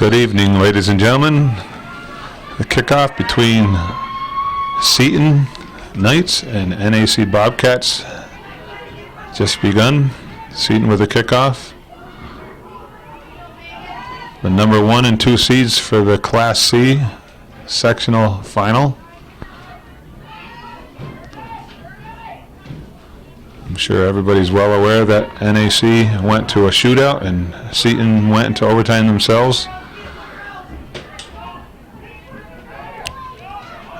Good evening, ladies and gentlemen. The kickoff between Seton Knights and NAC Bobcats just begun. Seton with a kickoff. The number 1 and 2 seeds for the Class C sectional final. I'm sure everybody's well aware that NAC went to a shootout and Seton went into overtime themselves.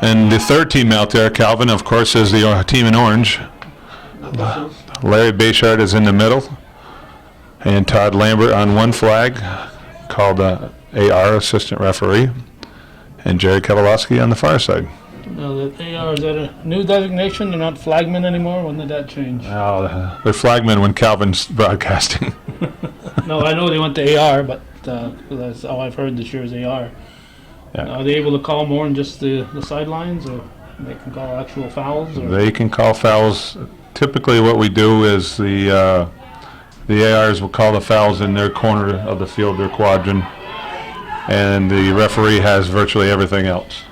And the third team out there, Calvin, of course, is the team in orange. Larry Bayshard is in the middle. And Todd Lambert on one flag, called AR, assistant referee. And Jerry Kevalowski on the far side. No, the AR, is that a new designation? They're not flagmen anymore? When did that change? Oh, they're flagmen when Calvin's broadcasting. No, I know they went to AR, but that's all I've heard this year is AR. Yeah. Are they able to call more than just the sidelines, or they can call actual fouls? Or? They can call fouls. Typically what we do is the ARs will call the fouls in their corner of the field, their quadrant, and the referee has virtually everything else.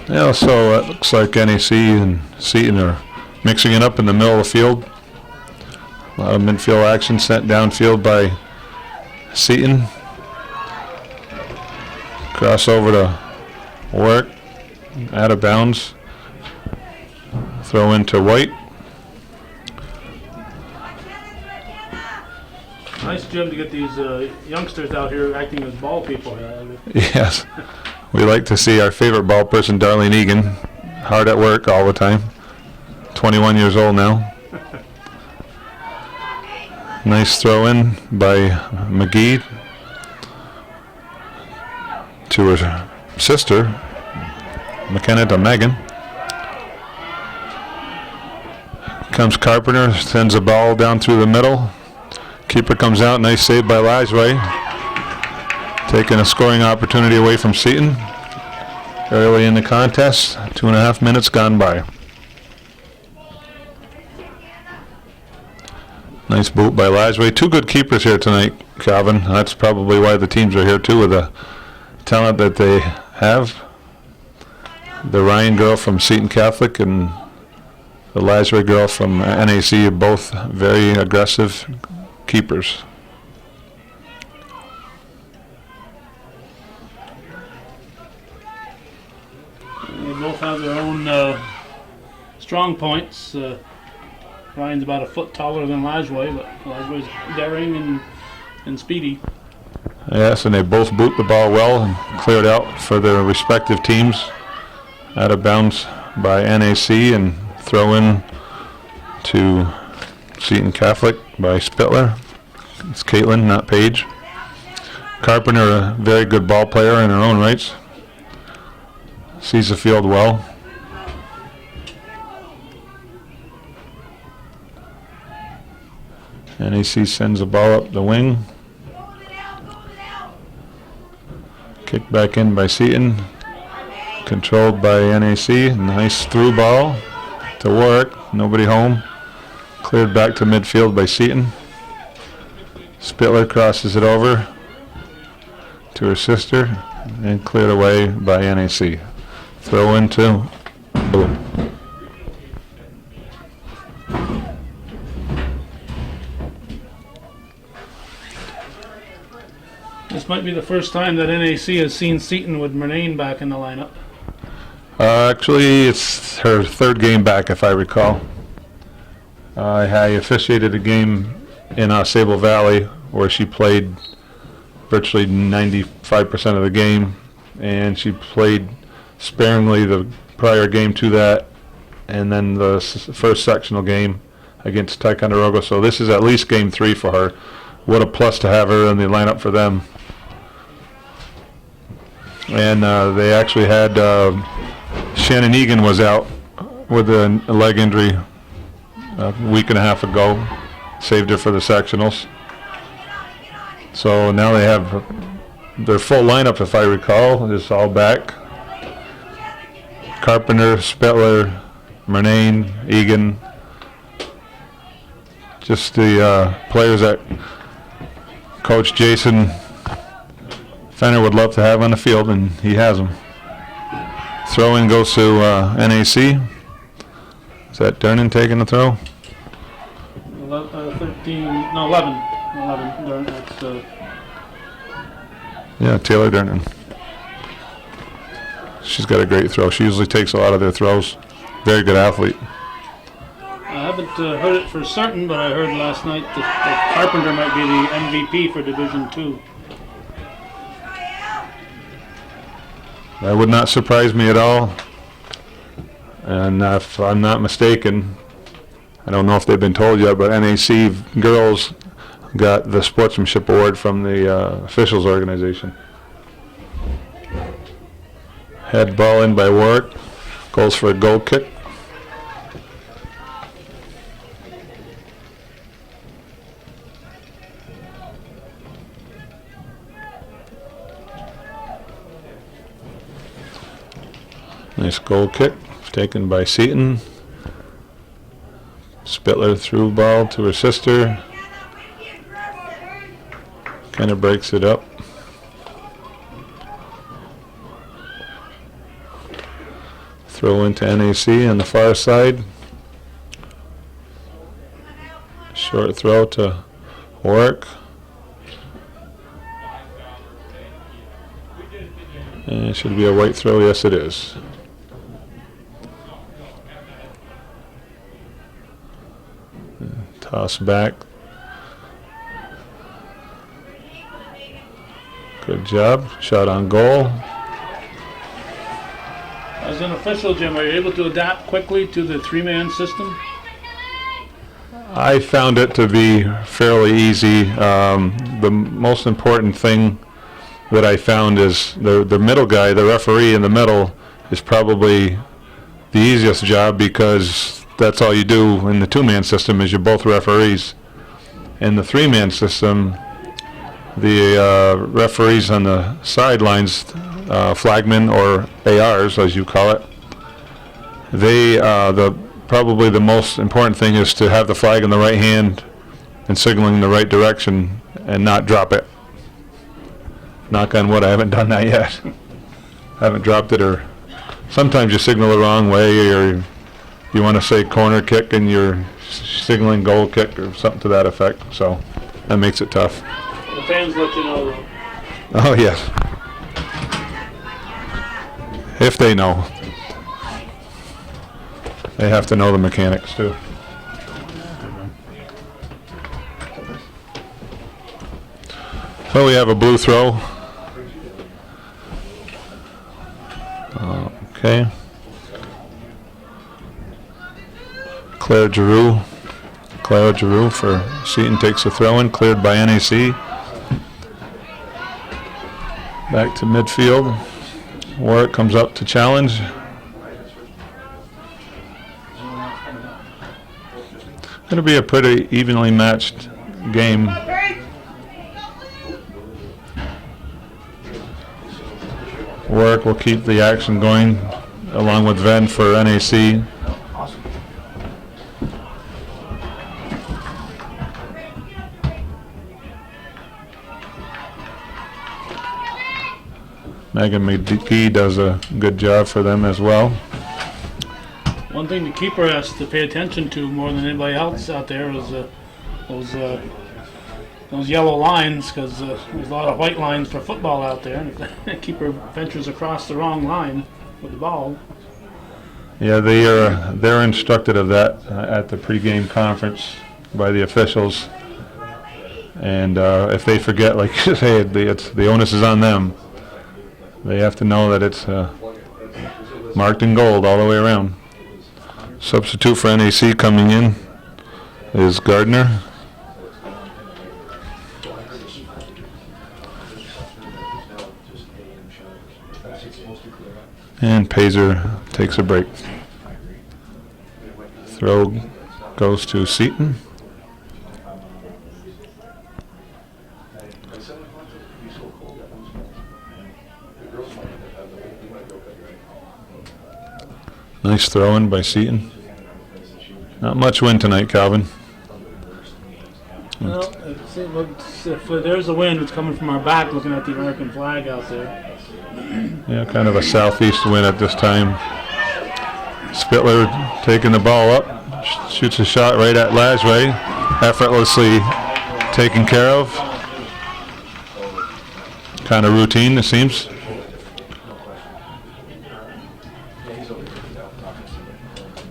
Yeah, so it looks like NAC and Seton are mixing it up in the middle of the field. A lot of midfield action sent downfield by Seton. Cross over to Warwick, out of bounds. Throw into White. Nice, Jim, to get these youngsters out here acting as ball people. Yes. We like to see our favorite ball person, Darlene Egan, hard at work all the time. 21 years old now. Nice throw in by McGee to her sister, McKenna to Megan. Comes Carpenter, sends a ball down through the middle. Keeper comes out, nice save by Lajway. Taking a scoring opportunity away from Seton early in the contest. 2.5 minutes gone by. Nice boot by Lajway. Two good keepers here tonight, Calvin. That's probably why the teams are here too, with the talent that they have. The Ryan girl from Seton Catholic and the Lajway girl from NAC are both very aggressive keepers. They both have their own strong points. Ryan's about a foot taller than Lajway, but Lajway's daring and speedy. Yes, and they both boot the ball well and clear it out for their respective teams. Out of bounds by NAC and throw in to Seton Catholic by Spittler. It's Caitlin, not Paige. Carpenter, a very good ball player in her own rights. Sees the field well. NAC sends the ball up the wing. Kicked back in by Seton. Controlled by NAC. Nice through ball to Warwick. Nobody home. Cleared back to midfield by Seton. Spittler crosses it over to her sister and cleared away by NAC. Throw into Boom. This might be the first time that NAC has seen Seton with Murnane back in the lineup. Actually, it's her third game back, if I recall. I officiated a game in Sable Valley where she played virtually 95% of the game, and she played sparingly the prior game to that, and then the first sectional game against Ticonderoga. So this is at least game 3 for her. What a plus to have her in the lineup for them. And they actually had Shannon Egan was out with a leg injury a week and a half ago. Saved her for the sectionals. So now they have their full lineup, if I recall, is all back. Carpenter, Spittler, Murnane, Egan. Just the players that Coach Jason Fenner would love to have on the field, and he has them. Throw-in goes to NAC. Is that Dernan taking the throw? 13, no, 11. 11. That's, yeah, Taylor Dernan. She's got a great throw. She usually takes a lot of their throws. Very good athlete. I haven't heard it for certain, but I heard last night that Carpenter might be the MVP for Division II. That would not surprise me at all. And if I'm not mistaken, I don't know if they've been told yet, but NAC girls got the sportsmanship award from the officials organization. Head ball in by Warwick. Goes for a goal kick. Nice goal kick taken by Seton. Spittler through ball to her sister. Kind of breaks it up. Throw into NAC on the far side. Short throw to Warwick. And it should be a white throw. Yes, it is. Toss back. Good job. Shot on goal. As an official, Jim, are you able to adapt quickly to the three-man system? I found it to be fairly easy. The most important thing that I found is the middle guy, the referee in the middle, is probably the easiest job because that's all you do in the two-man system is you're both referees. In the three-man system, the referees on the sidelines, flagmen or ARs as you call it, they probably the most important thing is to have the flag in the right hand and signaling the right direction and not drop it. Knock on wood, I haven't done that yet. I haven't dropped it, or sometimes you signal the wrong way, or you want to say corner kick and you're signaling goal kick or something to that effect, so that makes it tough. The fans let you know, though. Oh, yes. If they know. They have to know the mechanics, too. So we have a blue throw. Okay. Claire Giroux for Seton takes a throw in, cleared by NAC. Back to midfield. Warwick comes up to challenge. It'll be a pretty evenly matched game. Warwick will keep the action going along with Venn for NAC. Megan McGee does a good job for them as well. One thing the keeper has to pay attention to more than anybody else out there is those yellow lines, because there's a lot of white lines for football out there, and if the keeper ventures across the wrong line with the ball. Yeah, they're instructed of that at the pregame conference by the officials, and if they forget, like you say, the onus is on them. They have to know that it's marked in gold all the way around. Substitute for NAC coming in is Gardner. And Pazer takes a break. Throw goes to Seton. Nice throw-in by Seton. Not much wind tonight, Calvin. Well, if there's a wind, it's coming from our back looking at the American flag out there. Yeah, kind of a southeast wind at this time. Spittler taking the ball up, shoots a shot right at Lajway, effortlessly taken care of. Kind of routine, it seems.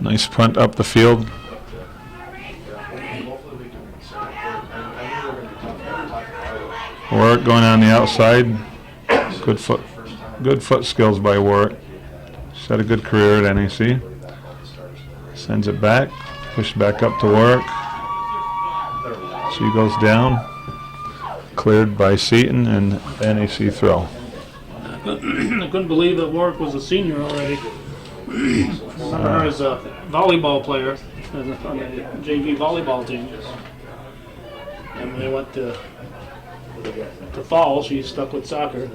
Nice punt up the field. Warwick going on the outside. Good foot skills by Warwick. She's had a good career at NAC. Sends it back, pushed back up to Warwick. She goes down. Cleared by Seton and NAC throw. I couldn't believe that Warwick was a senior already. Her as a volleyball player on the JV volleyball team. And when they went to fall, she stuck with soccer.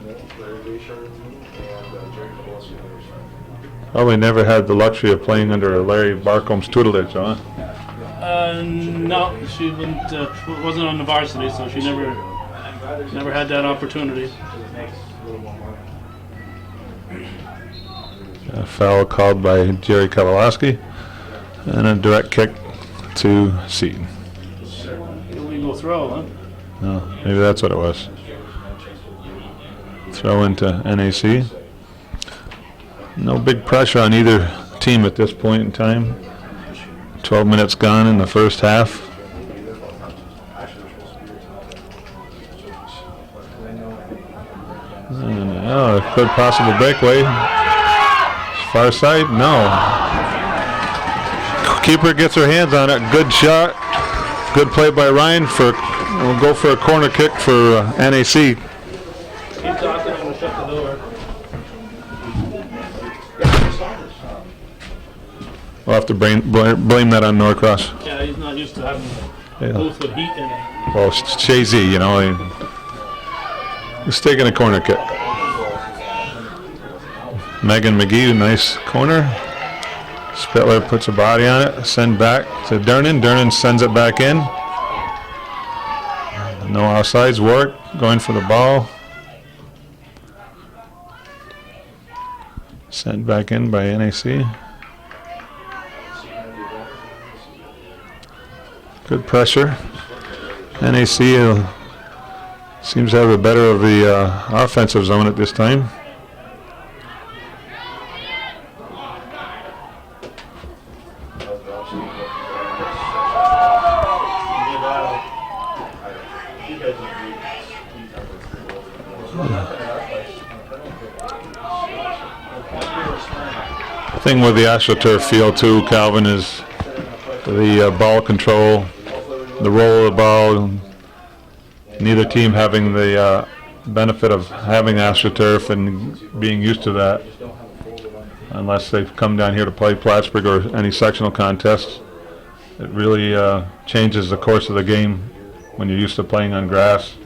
Probably never had the luxury of playing under Larry Barcombe's tutelage, huh? No, she wasn't on the varsity, so she never had that opportunity. A foul called by Jerry Kowalski, and a direct kick to Seton. Illegal throw, huh? Oh, maybe that's what it was. Throw into NAC. No big pressure on either team at this point in time. 12 minutes gone in the first half. Oh, a good possible breakaway. Far side, no. Keeper gets her hands on it. Good shot. Good play by Ryan. We'll go for a corner kick for NAC. Keep talking and we'll shut the door. We'll have to blame that on Norcross. Yeah, he's not used to having a booth with heat in it. Well, Shay Z, you know, he's taking a corner kick. Megan McGee, nice corner. Spittler puts a body on it, send back to Dernan. Dernan sends it back in. No offsides, Warwick going for the ball. Sent back in by NAC. Good pressure. NAC seems to have the better of the offensive zone at this time. The thing with the AstroTurf field too, Calvin, is the ball control, the roll of the ball. Neither team having the benefit of having AstroTurf and being used to that, unless they've come down here to play Plattsburgh or any sectional contests. It really changes the course of the game when you're used to playing on grass.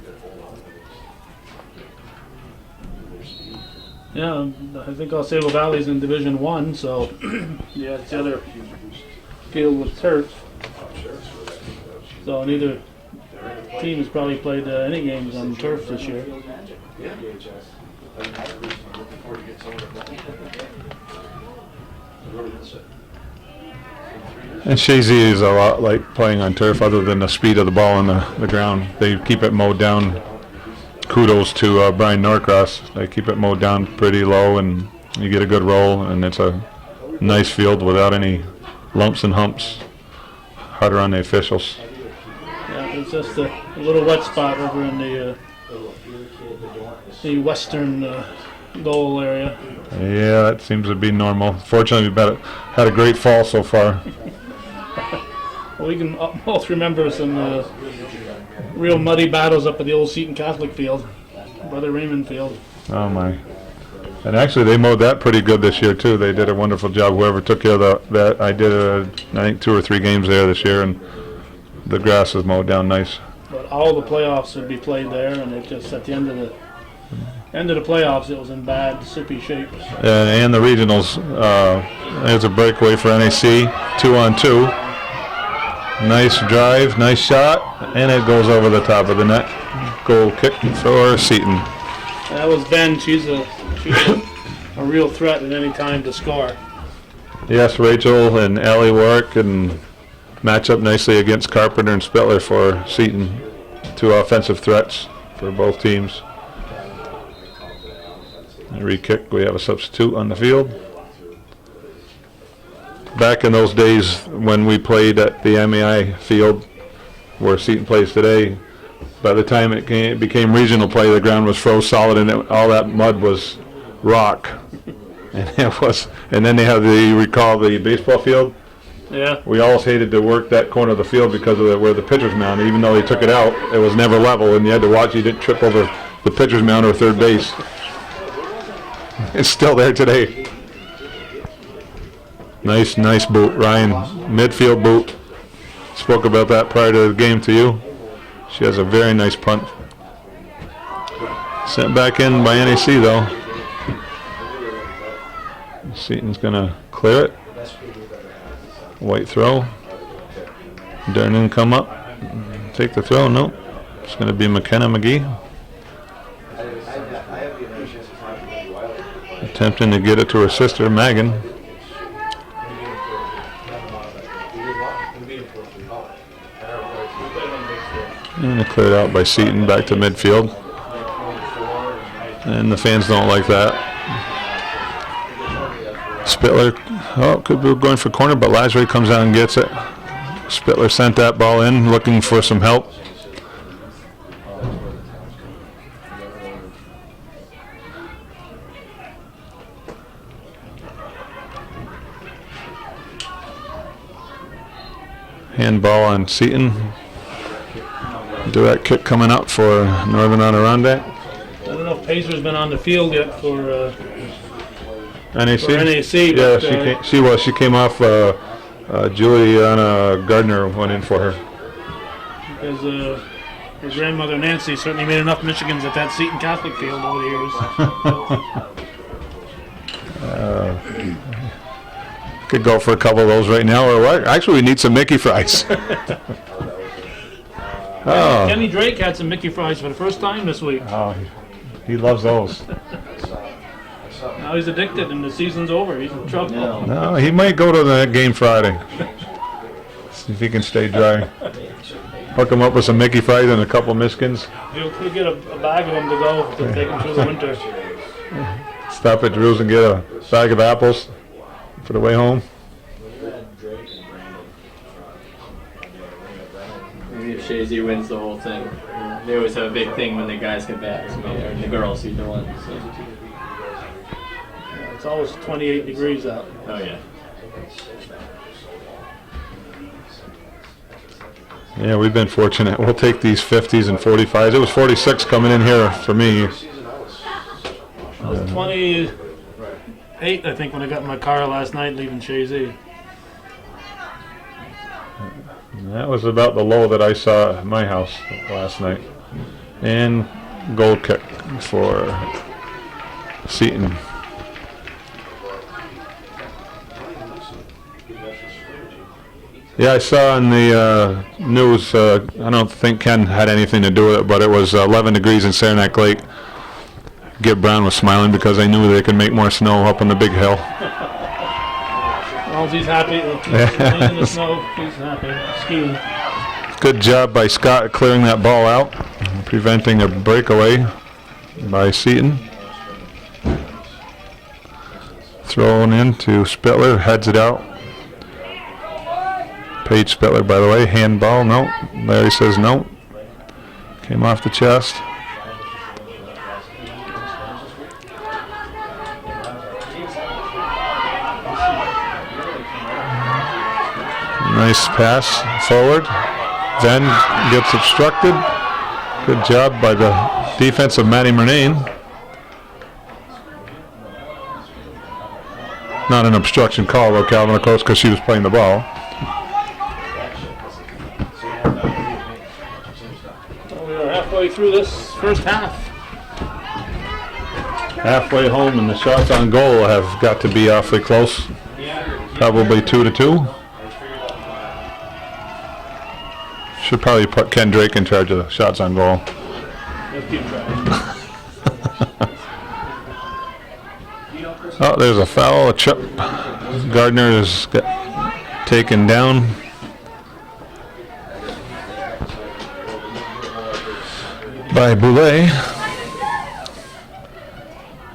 Yeah, I think Sable Valley's in Division 1, so yeah, it's the other field with turf. So neither team has probably played any games on turf this year. And Shazy is a lot like playing on turf, other than the speed of the ball on the ground. They keep it mowed down. Kudos to Brian Norcross. They keep it mowed down pretty low, and you get a good roll, and it's a nice field without any lumps and humps. Harder on the officials. Yeah, it's just a little wet spot over in the western goal area. Yeah, that seems to be normal. Fortunately, we've had a great fall so far. Well, we can both remember some real muddy battles up at the old Seton Catholic field, Brother Raymond Field. Oh my. And actually they mowed that pretty good this year too. They did a wonderful job. Whoever took care of that, I did I think 2 or 3 games there this year, and the grass is mowed down nice. But all the playoffs would be played there, and it just at the end of End of the playoffs, it was in bad, sippy shape. And the regionals. There's a breakaway for NAC. 2-on-2. Nice drive, nice shot, and it goes over the top of the net. Goal kick for Seton. That was Ben. She's a real threat at any time to score. Yes, Rachel and Allie work and match up nicely against Carpenter and Spittler for Seton. 2 offensive threats for both teams. Re-kick, we have a substitute on the field. Back in those days when we played at the MEI field where Seton plays today, by the time it became regional play, the ground was froze solid and all that mud was rock. And then they have the baseball field. Yeah. We always hated to work that corner of the field because of where the pitcher's mound. Even though they took it out, it was never level, and you had to watch you didn't trip over the pitcher's mound or third base. It's still there today. Nice boot, Ryan. Midfield boot. Spoke about that prior to the game to you. She has a very nice punt. Sent back in by NAC though. Seton's gonna clear it. White throw. Dernan come up. Take the throw. Nope. It's gonna be McKenna McGee. Attempting to get it to her sister, Megan. And cleared out by Seton back to midfield. And the fans don't like that. Spittler, could be going for corner, but Lazary comes out and gets it. Spittler sent that ball in, looking for some help. Handball on Seton. Direct kick coming up for Northern Adirondack. I don't know if Pacer's been on the field yet for NAC. For NAC. Yeah, she came off. Juliana Gardner went in for her. Because her grandmother Nancy certainly made enough Michigans at that Seton Catholic field over the years. Could go for a couple of those right now, or what? Actually, we need some Mickey fries. Oh. Kenny Drake had some Mickey fries for the first time this week. Oh, he loves those. Now he's addicted and the season's over. He's in trouble. No, he might go to the game Friday. See if he can stay dry. Hook him up with some Mickey fries and a couple of Miskins. He'll get a bag of them to go to take him through the winter. Stop at Drew's and get a bag of apples for the way home. Maybe if Shazy wins the whole thing. They always have a big thing when the guys get back, or the girls, either one. So. It's always 28 degrees out. Oh, yeah. Yeah, we've been fortunate. We'll take these 50s and 45s. It was 46 coming in here for me. It was 28, I think, when I got in my car last night leaving Shazy. That was about the low that I saw at my house last night. And goal kick for Seton. Yeah, I saw on the news, I don't think Ken had anything to do with it, but it was 11 degrees in Saranac Lake. Gib Brown was smiling because they knew they could make more snow up on the big hill. Well, he's happy. He's in the snow. He's happy. Skiing. Good job by Scott clearing that ball out, preventing a breakaway by Seton. Thrown in to Spittler, heads it out. Paige Spittler, by the way, handball, no. Larry says no. Came off the chest. Nice pass forward. Then gets obstructed. Good job by the defense of Maddie Murnane. Not an obstruction call, though, Calvin, of course, because she was playing the ball. We are halfway through this first half. halfway home, and the shots on goal have got to be awfully close. Probably 2-2. Should probably put Ken Drake in charge of the shots on goal. Let's keep trying. Oh, there's a foul, a chip. Gardner is taken down. By Boulay.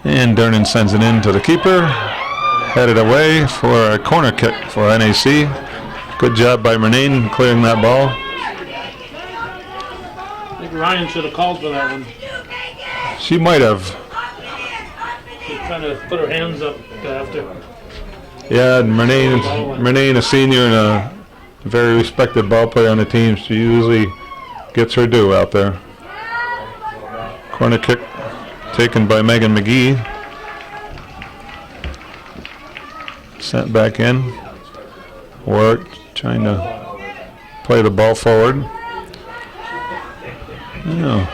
And Dernan sends it in to the keeper. Headed away for a corner kick for NAC. Good job by Murnane clearing that ball. I think Ryan should have called for that one. She might have. She kind of put her hands up after. Yeah, Murnane, a senior and a very respected ball player on the team. She usually gets her due out there. Corner kick taken by Megan McGee. Sent back in. Warwick trying to play the ball forward. Oh,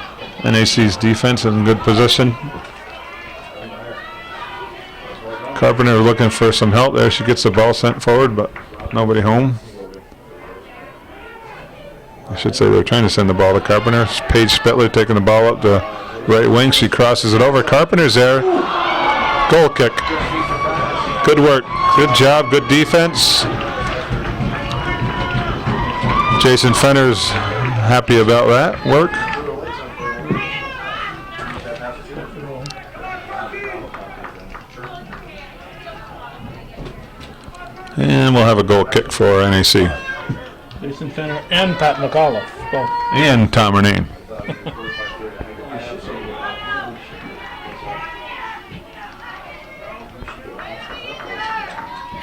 NAC's defense is in good position. Carpenter looking for some help there. She gets the ball sent forward, but nobody home. I should say they're trying to send the ball to Carpenter. Paige Spittler taking the ball up the right wing. She crosses it over. Carpenter's there. Goal kick. Good work. Good job. Good defense. Jason Fenner's happy about that work. And we'll have a goal kick for NAC. Jason Fenner and Pat McAuliffe. Both. And Tom Murnane.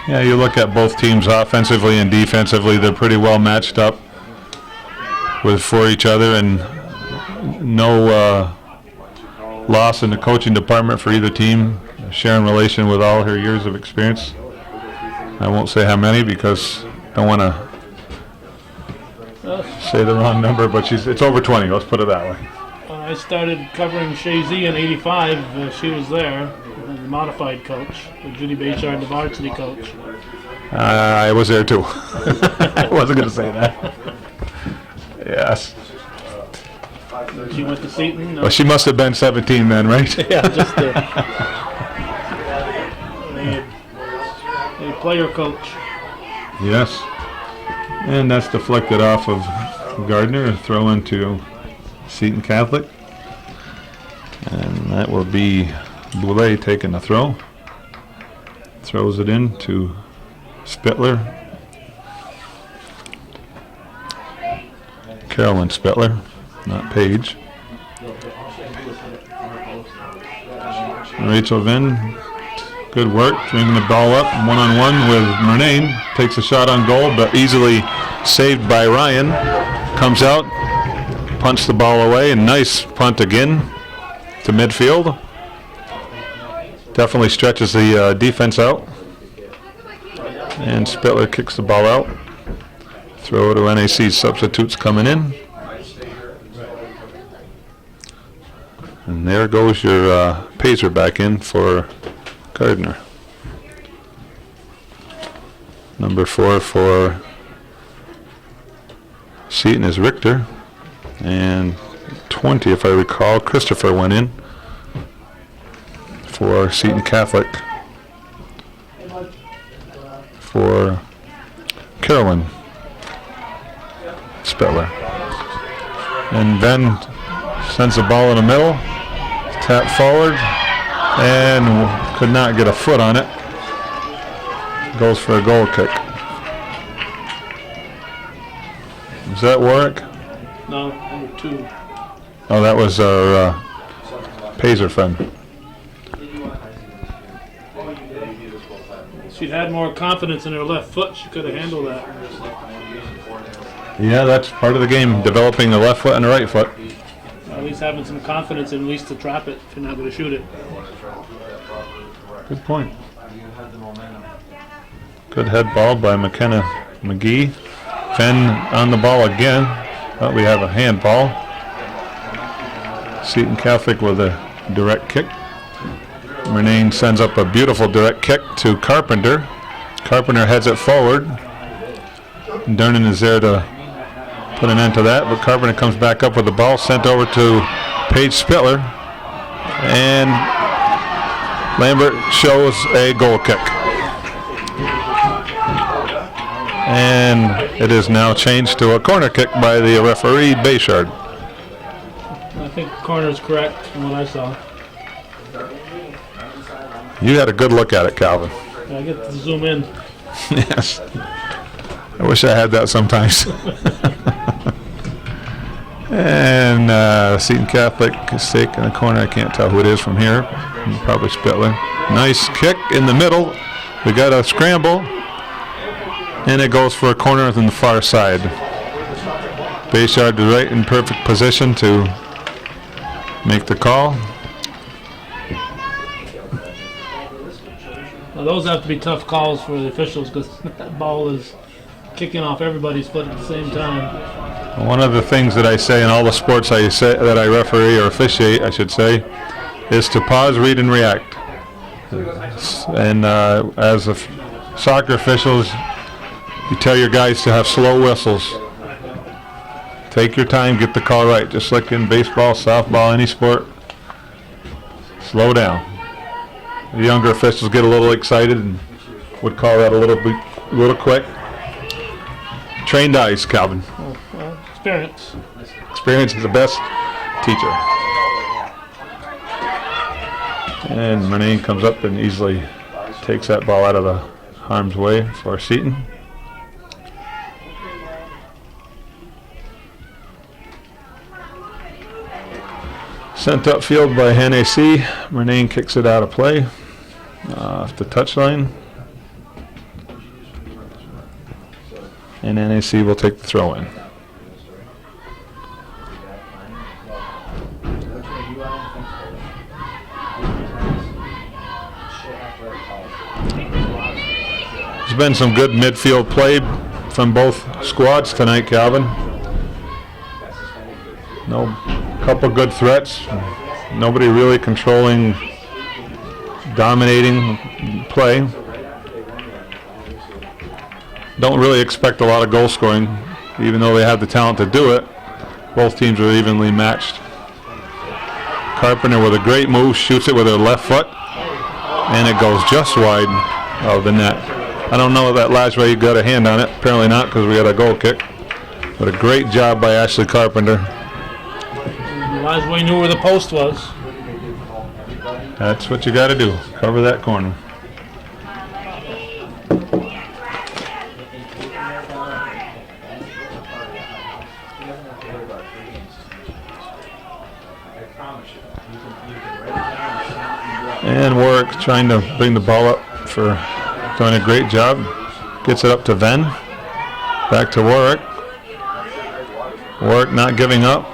Yeah, you look at both teams offensively and defensively, they're pretty well matched up for each other, and no loss in the coaching department for either team. Sharon relation with all her years of experience. I won't say how many because I don't want to say the wrong number, but it's over 20, let's put it that way. I started covering Shazy in '85. She was there, the modified coach, with Judy Bayshard, the varsity coach. I was there too. I wasn't going to say that. Yes. She went to Seton. Well, she must have been 17 then, right? Yeah, just a player coach. Yes. And that's deflected off of Gardner and throw into Seton Catholic. And that will be Boulay taking the throw. Throws it in to Spittler. Carolyn Spittler, not Paige. Rachel Vinn, good work, bringing the ball up one-on-one with Murnane. Takes a shot on goal, but easily saved by Ryan. Comes out, punts the ball away, and nice punt again to midfield. Definitely stretches the defense out. And Spittler kicks the ball out. Throw to NAC substitutes coming in. And there goes your Pacer back in for Gardner. Number 4 for Seton is Richter. And 20, if I recall, Christopher went in for Seton Catholic. For Carolyn Spittler. And Ben sends the ball in the middle, tap forward, and could not get a foot on it. Goes for a goal kick. Is that Warwick? No, number 2. Oh, that was our Pacer friend. If she'd had more confidence in her left foot, she could have handled that. Yeah, that's part of the game, developing the left foot and the right foot. At least having some confidence, at least to trap it if you're not going to shoot it. Good point. Good head ball by McKenna McGee. Fenn on the ball again. But we have a handball. Seton Catholic with a direct kick. Murnane sends up a beautiful direct kick to Carpenter. Carpenter heads it forward. Durnan is there to put an end to that, but Carpenter comes back up with the ball, sent over to Paige Spittler, and Lambert shows a goal kick. And it is now changed to a corner kick by the referee, Bayshard. I think corner is correct from what I saw. You had a good look at it, Calvin. I get to zoom in. Yes. I wish I had that sometimes. And Seton Catholic is taking the corner. I can't tell who it is from here. Probably Spittler. Nice kick in the middle. We got a scramble. And it goes for a corner on the far side. Bayshard is right in perfect position to make the call. Now those have to be tough calls for the officials because that ball is kicking off everybody's foot at the same time. One of the things that I say in all the sports I say that I referee or officiate, I should say, is to pause, read, and react. And as soccer officials, you tell your guys to have slow whistles. Take your time, get the call right. Just like in baseball, softball, any sport, slow down. The younger officials get a little excited and would call that a little quick. Trained eyes, Calvin. Well, experience. Experience is the best teacher. And Murnane comes up and easily takes that ball out of the harm's way for Seton. Sent upfield by NAC. Murnane kicks it out of play off the touchline. And NAC will take the throw in. There's been some good midfield play from both squads tonight, Calvin. Couple good threats. Nobody really controlling, dominating play. Don't really expect a lot of goal scoring, even though they have the talent to do it. Both teams are evenly matched. Carpenter with a great move, shoots it with her left foot, and it goes just wide of the net. I don't know if that last way you got a hand on it. Apparently not, because we got a goal kick. But a great job by Ashley Carpenter. Lasway knew where the post was. That's what you got to do. Cover that corner. And Warwick trying to bring the ball up for doing a great job. Gets it up to Venn. Back to Warwick. Warwick not giving up.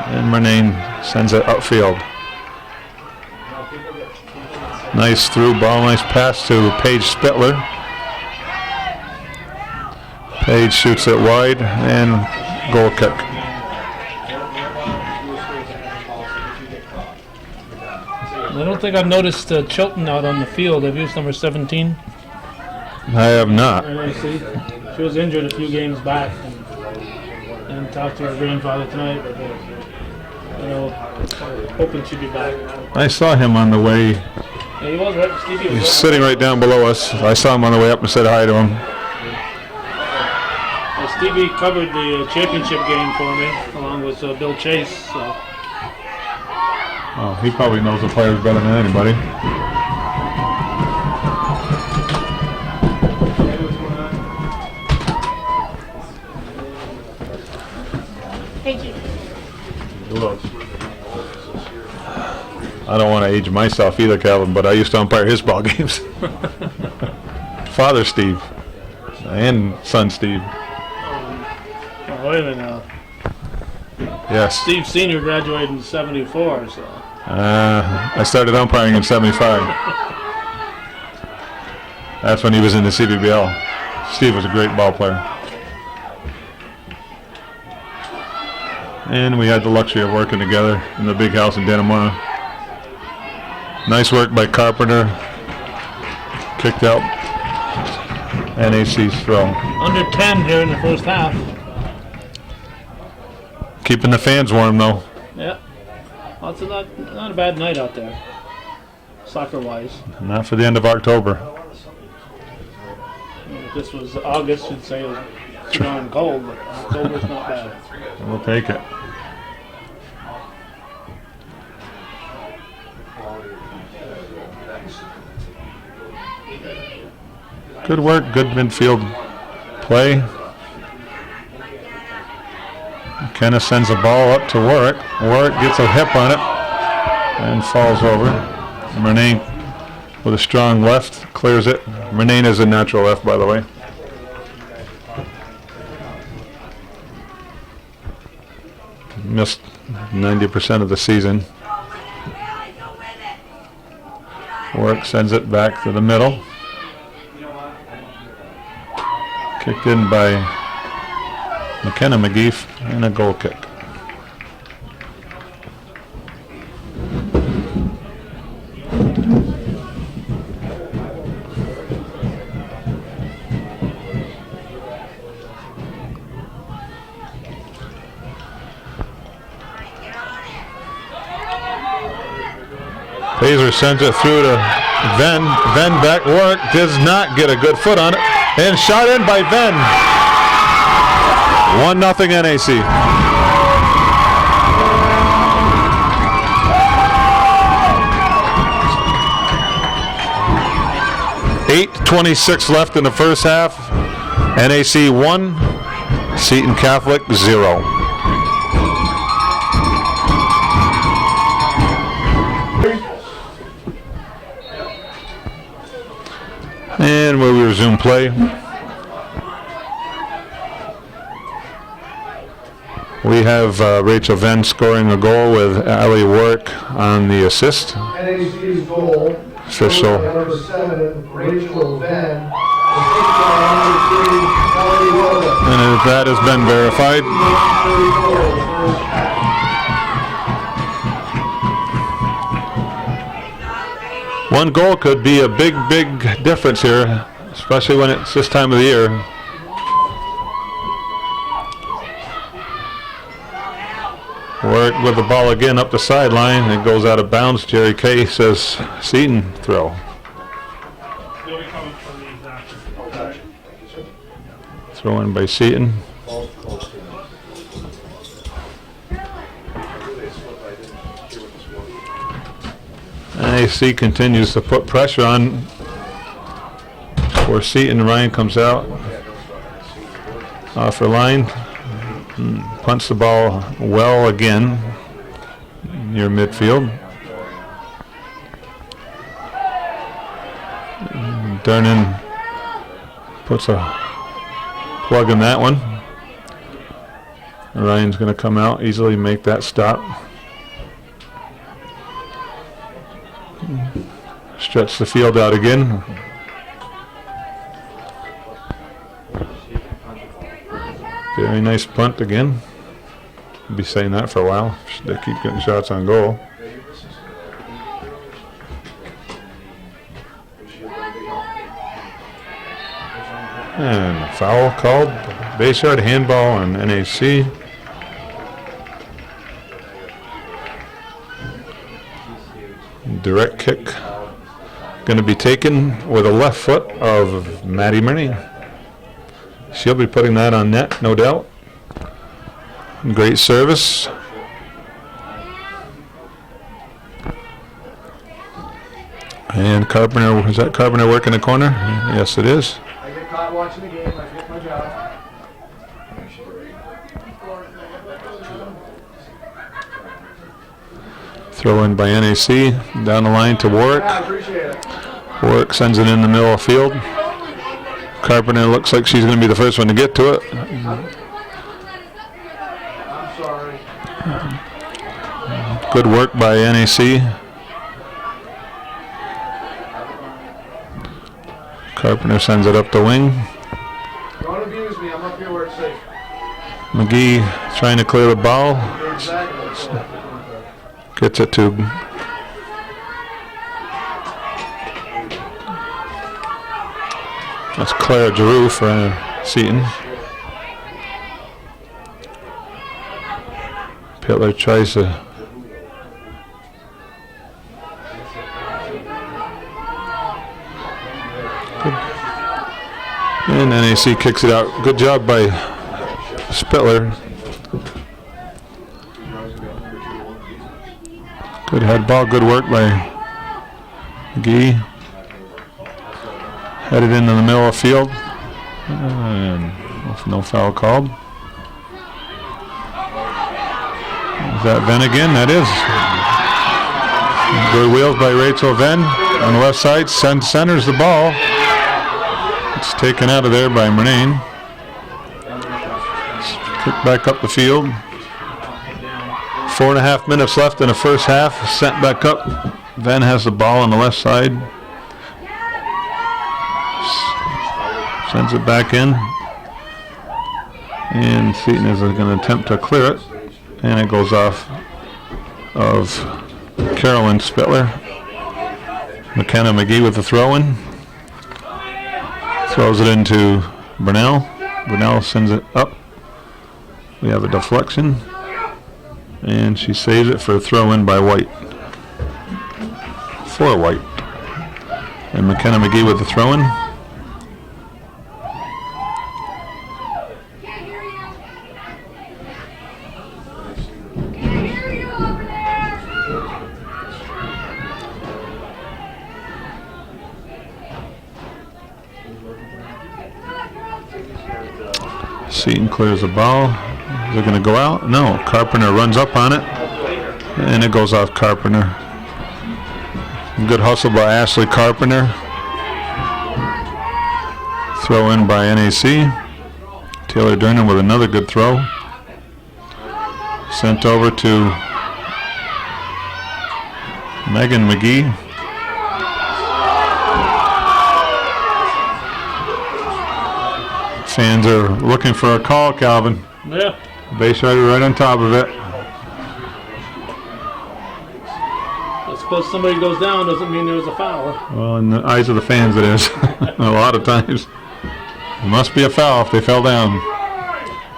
And Murnane sends it upfield. Nice through ball, nice pass to Paige Spittler. Paige shoots it wide and goal kick. I don't think I've noticed Chilton out on the field. Have you used number 17? I have not. NAC. She was injured a few games back and talked to her grandfather tonight. But, hoping she'd be back. I saw him on the way. Yeah, he was right. Stevie was He's sitting right down below us. I saw him on the way up and said hi to him. Stevie covered the championship game for me, along with Bill Chase. So. Oh, he probably knows the players better than anybody. Thank you. I don't want to age myself either, Calvin, but I used to umpire his ball games. Father Steve and son Steve. Oh, wait a minute now. Yes. Steve Sr. graduated in '74, so. I started umpiring in '75. That's when he was in the CBBL. Steve was a great ball player. And we had the luxury of working together in the big house in Dannemora. Nice work by Carpenter. Kicked out NAC's throw. Under 10 here in the first half. Keeping the fans warm though. Yeah. Well, it's not a bad night out there, soccer-wise. Not for the end of October. If this was August, you'd say it was too darn cold, but October's not bad. We'll take it. Good work, good midfield play. McKenna sends the ball up to Warwick. Warwick gets a hip on it and falls over. Renee with a strong left clears it. Renee is a natural left, by the way. Missed 90% of the season. Warwick sends it back to the middle. Kicked in by McKenna McGee and a goal kick. Pazer sends it through to Venn. Venn back work, does not get a good foot on it. And shot in by Venn. 1-0 NAC. 8:26 left in the first half. NAC 1, Seton Catholic 0. And we'll resume play. We have Rachel Venn scoring a goal with Ali Warwick on the assist. NAC's goal. Official. Number 7, Rachel Venn. And that has been verified. One goal could be a big, big difference here, especially when it's this time of the year. Work with the ball again up the sideline. It goes out of bounds. Jerry Kay says Seton throw. Throw in by Seton. NAC continues to put pressure on for Seton. Ryan comes out off the line, punts the ball well again near midfield. Durnan puts a plug in that one. Ryan's going to come out, easily make that stop. Stretch the field out again. Very nice punt again. I'll be saying that for a while. They keep getting shots on goal. And a foul called. Base yard handball on NAC. Direct kick going to be taken with a left foot of Maddie Murney. She'll be putting that on net, no doubt. Great service. And Carpenter, is that Carpenter working the corner? Yes, it is. I get caught watching the game. I get my job. Throw in by NAC, down the line to Warwick. Yeah, I appreciate it. Warwick sends it in the middle of the field. Carpenter looks like she's going to be the first one to get to it. I'm sorry. Good work by NAC. Carpenter sends it up the wing. Don't abuse me. I'm up here where it's safe. McGee trying to clear the ball. Exactly. Gets it to That's Clara Giroux for Seton. Pitler tries to and NAC kicks it out. Good job by Spittler. Good head ball, good work by McGee. Headed into the middle of the field. And no foul called. Is that Venn again? That is. Good wheels by Rachel Venn on the left side. Centers the ball. It's taken out of there by Murnane. Kick back up the field. 4.5 minutes left in the first half. Sent back up. Venn has the ball on the left side. Sends it back in. And Seton is going to attempt to clear it. And it goes off of Carolyn Spittler. McKenna McGee with the throw-in. Throws it into Burnell. Burnell sends it up. We have a deflection. And she saves it for a throw-in by White. For White. And McKenna McGee with the throw-in. Seton clears the ball. Is it going to go out? No. Carpenter runs up on it. And it goes off Carpenter. Good hustle by Ashley Carpenter. Throw in by NAC. Taylor Durnan with another good throw. Sent over to Megan McGee. Fans are looking for a call, Calvin. Yeah. Base rider right on top of it. Just because somebody goes down doesn't mean there's a foul. Well, in the eyes of the fans it is. A lot of times. It must be a foul if they fell down.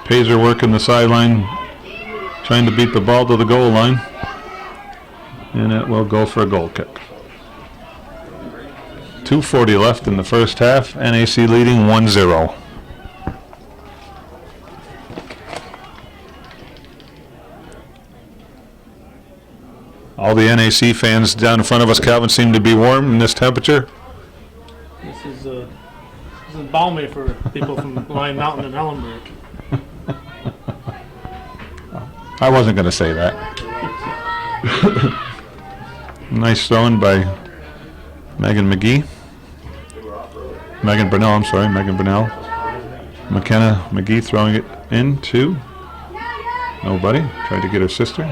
Pazer working the sideline, trying to beat the ball to the goal line. And it will go for a goal kick. 2:40 left in the first half. NAC leading 1-0. All the NAC fans down in front of us, Calvin, seem to be warm in this temperature. This is balmy for people from Lion Mountain and Ellenberg. I wasn't going to say that. Nice throwing by Megan McGee. Megan Burnell, I'm sorry, Megan Burnell. McKenna McGee throwing it into nobody. Tried to get her sister.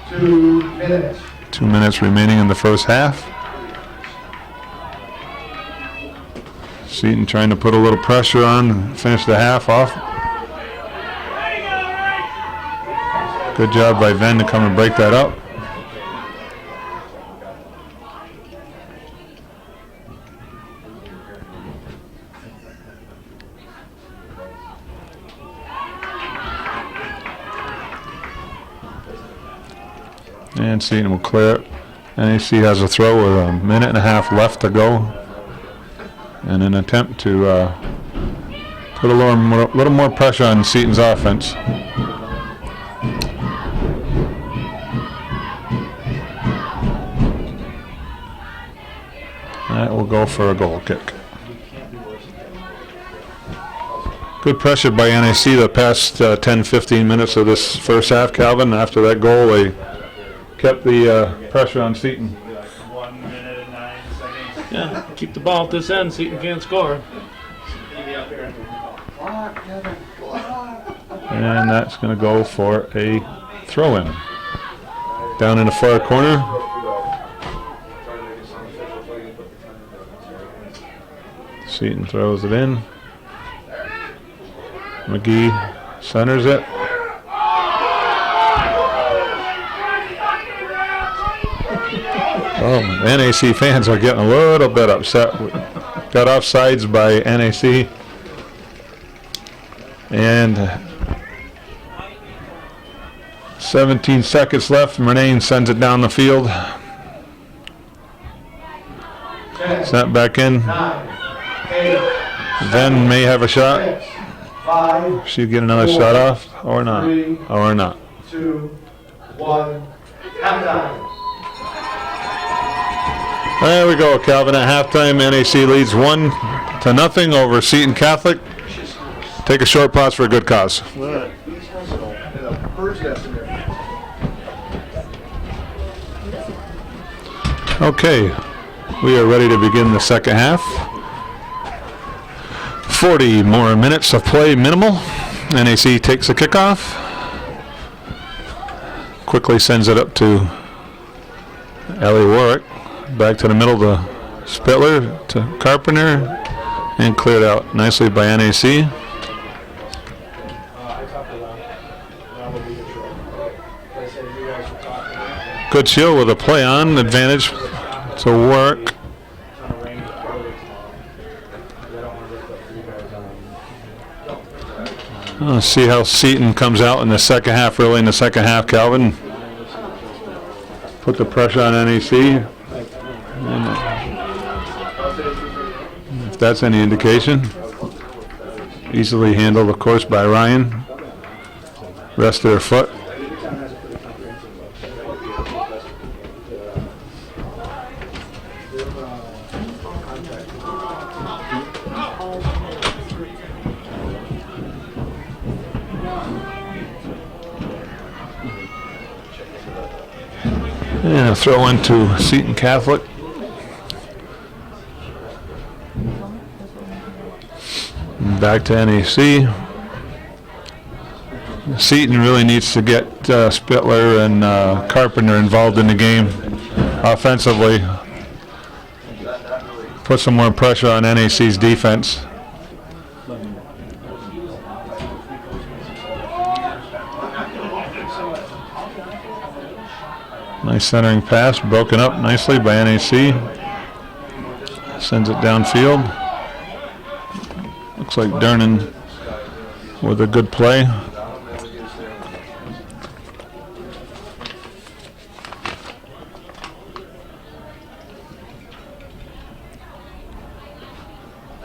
2 minutes. 2 minutes remaining in the first half. Seton trying to put a little pressure on, finish the half off. Good job by Venn to come and break that up. And Seton will clear it. NAC has a throw with a minute and a half left to go. And an attempt to put a little more pressure on Seton's offense. That will go for a goal kick. Good pressure by NAC the past 10-15 minutes of this first half, Calvin. After that goal, they kept the pressure on Seton. 1 minute and 9 seconds. Yeah, keep the ball at this end, Seton can't score. And that's going to go for a throw-in. Down in the far corner. Seton throws it in. McGee centers it. Oh, NAC fans are getting a little bit upset. Got offsides by NAC. And 17 seconds left. Murnane sends it down the field. 10, Sent back in. 9, 8, Then may have a shot. 6, 5, She'd get another shot off or not. 3, Or not. 2, 1. Halftime. There we go, Calvin. At halftime, NAC leads 1-0 over Seton Catholic. Take a short pause for a good cause. Okay, we are ready to begin the second half. 40 more minutes of play minimal. NAC takes a kickoff. Quickly sends it up to Ellie Warwick. Back to the middle to Spittler, to Carpenter, and cleared out nicely by NAC. Good shield with a play on advantage to work. Let's see how Seton comes out in the second half, really in the second half, Calvin. Put the pressure on NAC. If that's any indication. Easily handled, of course, by Ryan. Rest of their foot. And a throw into Seton Catholic. Back to NAC. Seton really needs to get Spittler and Carpenter involved in the game offensively. Put some more pressure on NAC's defense. Nice centering pass, broken up nicely by NAC. Sends it downfield. Looks like Durnan with a good play.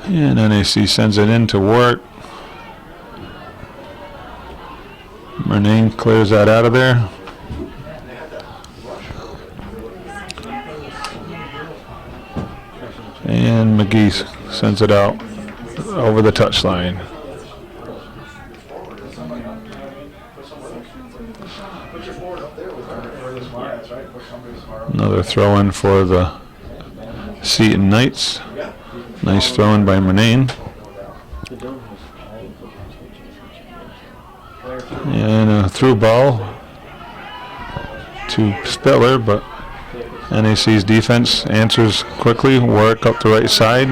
And NAC sends it in to work. Murnane clears that out of there. And McGee sends it out over the touchline. Another throw in for the Seton Knights. Nice throw in by Murnane. And a through ball to Spittler, but NAC's defense answers quickly. Work up the right side.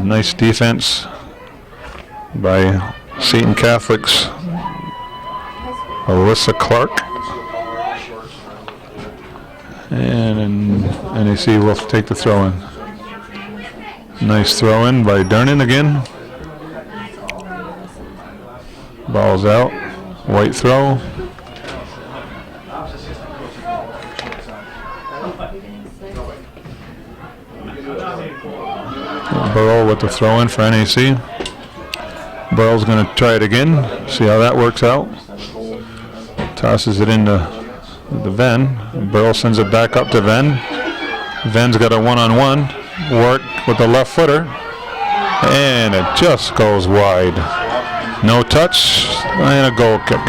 Nice defense by Seton Catholic's Alyssa Clark. And NAC will take the throw in. Nice throw in by Durnan again. Ball's out. White throw. Burrow with the throw in for NAC. Burrow's going to try it again. See how that works out. Tosses it into the Venn. Burrow sends it back up to Venn. Venn's got a one-on-one. Work with the left footer. And it just goes wide. No touch and a goal kick.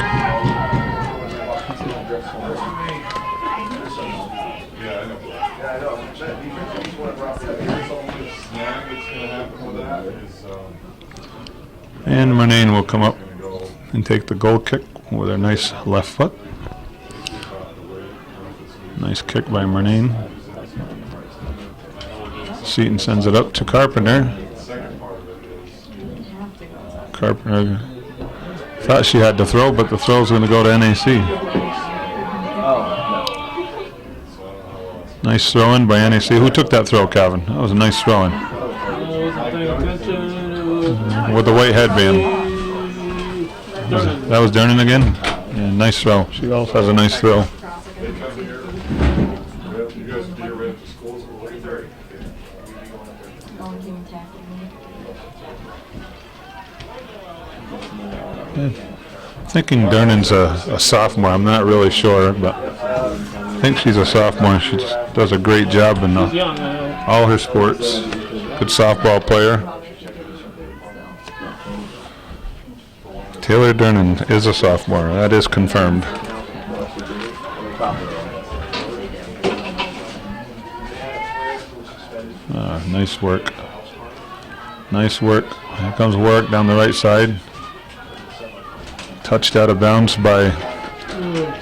And Murnane will come up and take the goal kick with her nice left foot. Nice kick by Murnane. Seton sends it up to Carpenter. Carpenter thought she had to throw, but the throw's going to go to NAC. Nice throw-in by NAC. Who took that throw, Calvin? That was a nice throw-in. With the white headband. That was Dernan again? Yeah, nice throw. She also has a nice throw. Thinking Dernan's a sophomore. I'm not really sure, but I think she's a sophomore. She just does a great job in all her sports. Good softball player. Taylor Dernan is a sophomore. That is confirmed. Nice work. Nice work. Here comes work down the right side. Touched out of bounds by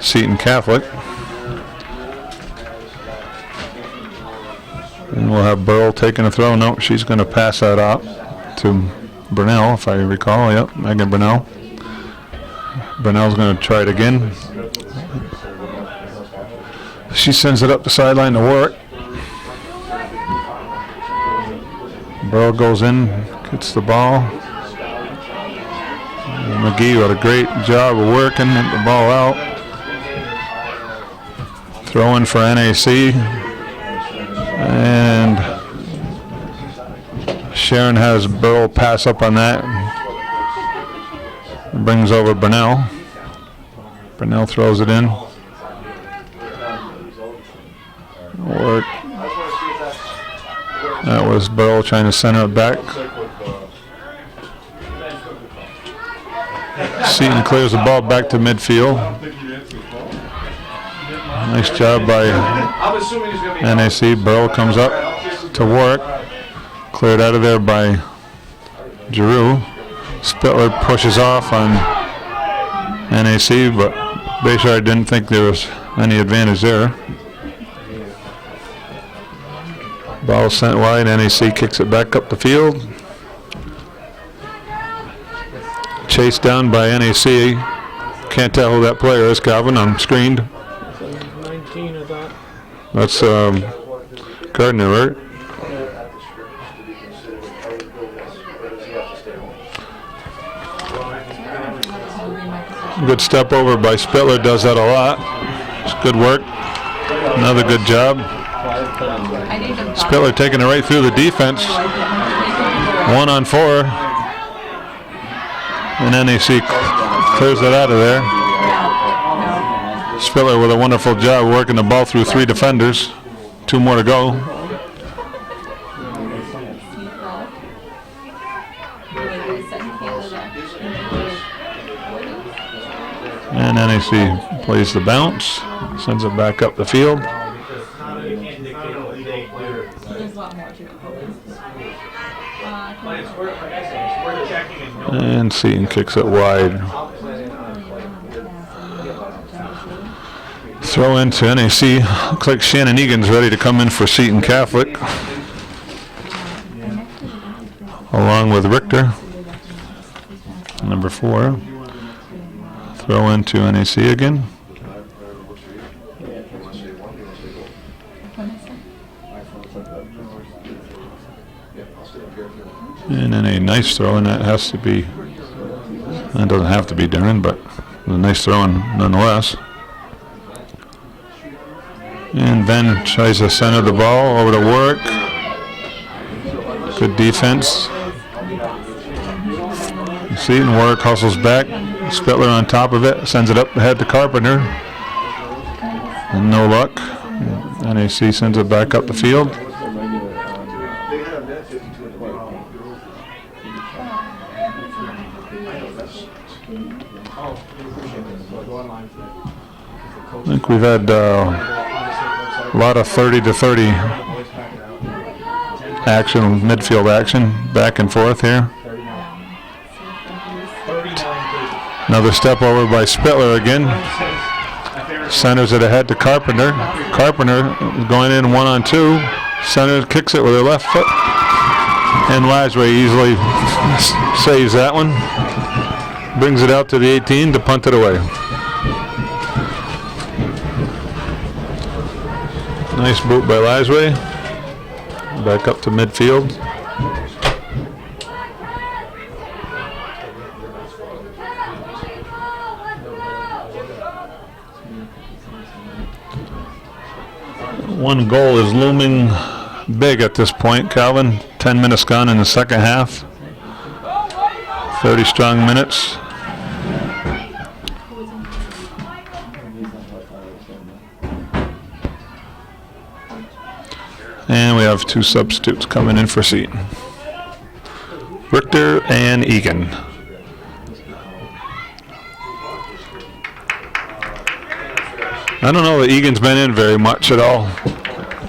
Seton Catholic. And we'll have Burl taking a throw. No, she's going to pass that out to Burnell, if I recall. Yep, Megan Burnell. Burnell's going to try it again. She sends it up the sideline to work. Burl goes in, gets the ball. McGee got a great job of working the ball out. Throwing for NAC. And Sharon has Burl pass up on that. Brings over Burnell. Burnell throws it in. Work. That was Burl trying to center it back. Seton clears the ball back to midfield. Nice job by NAC. Burl comes up to work. Cleared out of there by Giroux. Spittler pushes off on NAC, but Bayshard didn't think there was any advantage there. Ball sent wide. NAC kicks it back up the field. Chased down by NAC. Can't tell who that player is, Calvin. I'm screened. 19 of that. That's Gardner, right? Good step over by Spittler. Does that a lot. It's good work. Another good job. Spittler taking it right through the defense. 1-on-4. And NAC clears it out of there. Spittler with a wonderful job working the ball through 3 defenders. 2 more to go. And NAC plays the bounce, sends it back up the field. And Seton kicks it wide. Throw into NAC. Looks like Shannon Egan's ready to come in for Seton Catholic. Along with Richter. Number 4. Throw into NAC again. And then a nice throw, and that has to be, that doesn't have to be Darren, but a nice throw nonetheless. And Ben tries to center the ball over to work. Good defense. Seton work, hustles back. Spittler on top of it, sends it up ahead to Carpenter. And no luck. NAC sends it back up the field. I think we've had a lot of 30-30 action, midfield action, back and forth here. Another step over by Spittler again. Centers it ahead to Carpenter. Carpenter going in 1-on-2. Centers, kicks it with her left foot. And Lasway easily saves that one. Brings it out to the 18 to punt it away. Nice boot by Lasway. Back up to midfield. One goal is looming big at this point, Calvin. 10 minutes gone in the second half. 30 strong minutes. And we have 2 substitutes coming in for Seton. Richter and Egan. I don't know that Egan's been in very much at all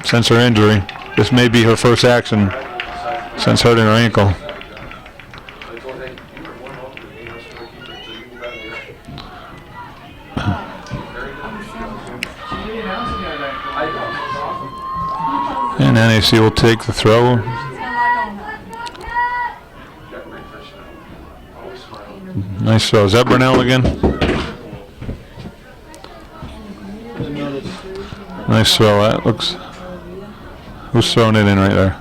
since her injury. This may be her first action since hurting her ankle. And NAC will take the throw. Nice throw. Is that Burnell again? Nice throw. That looks. Who's throwing it in right there?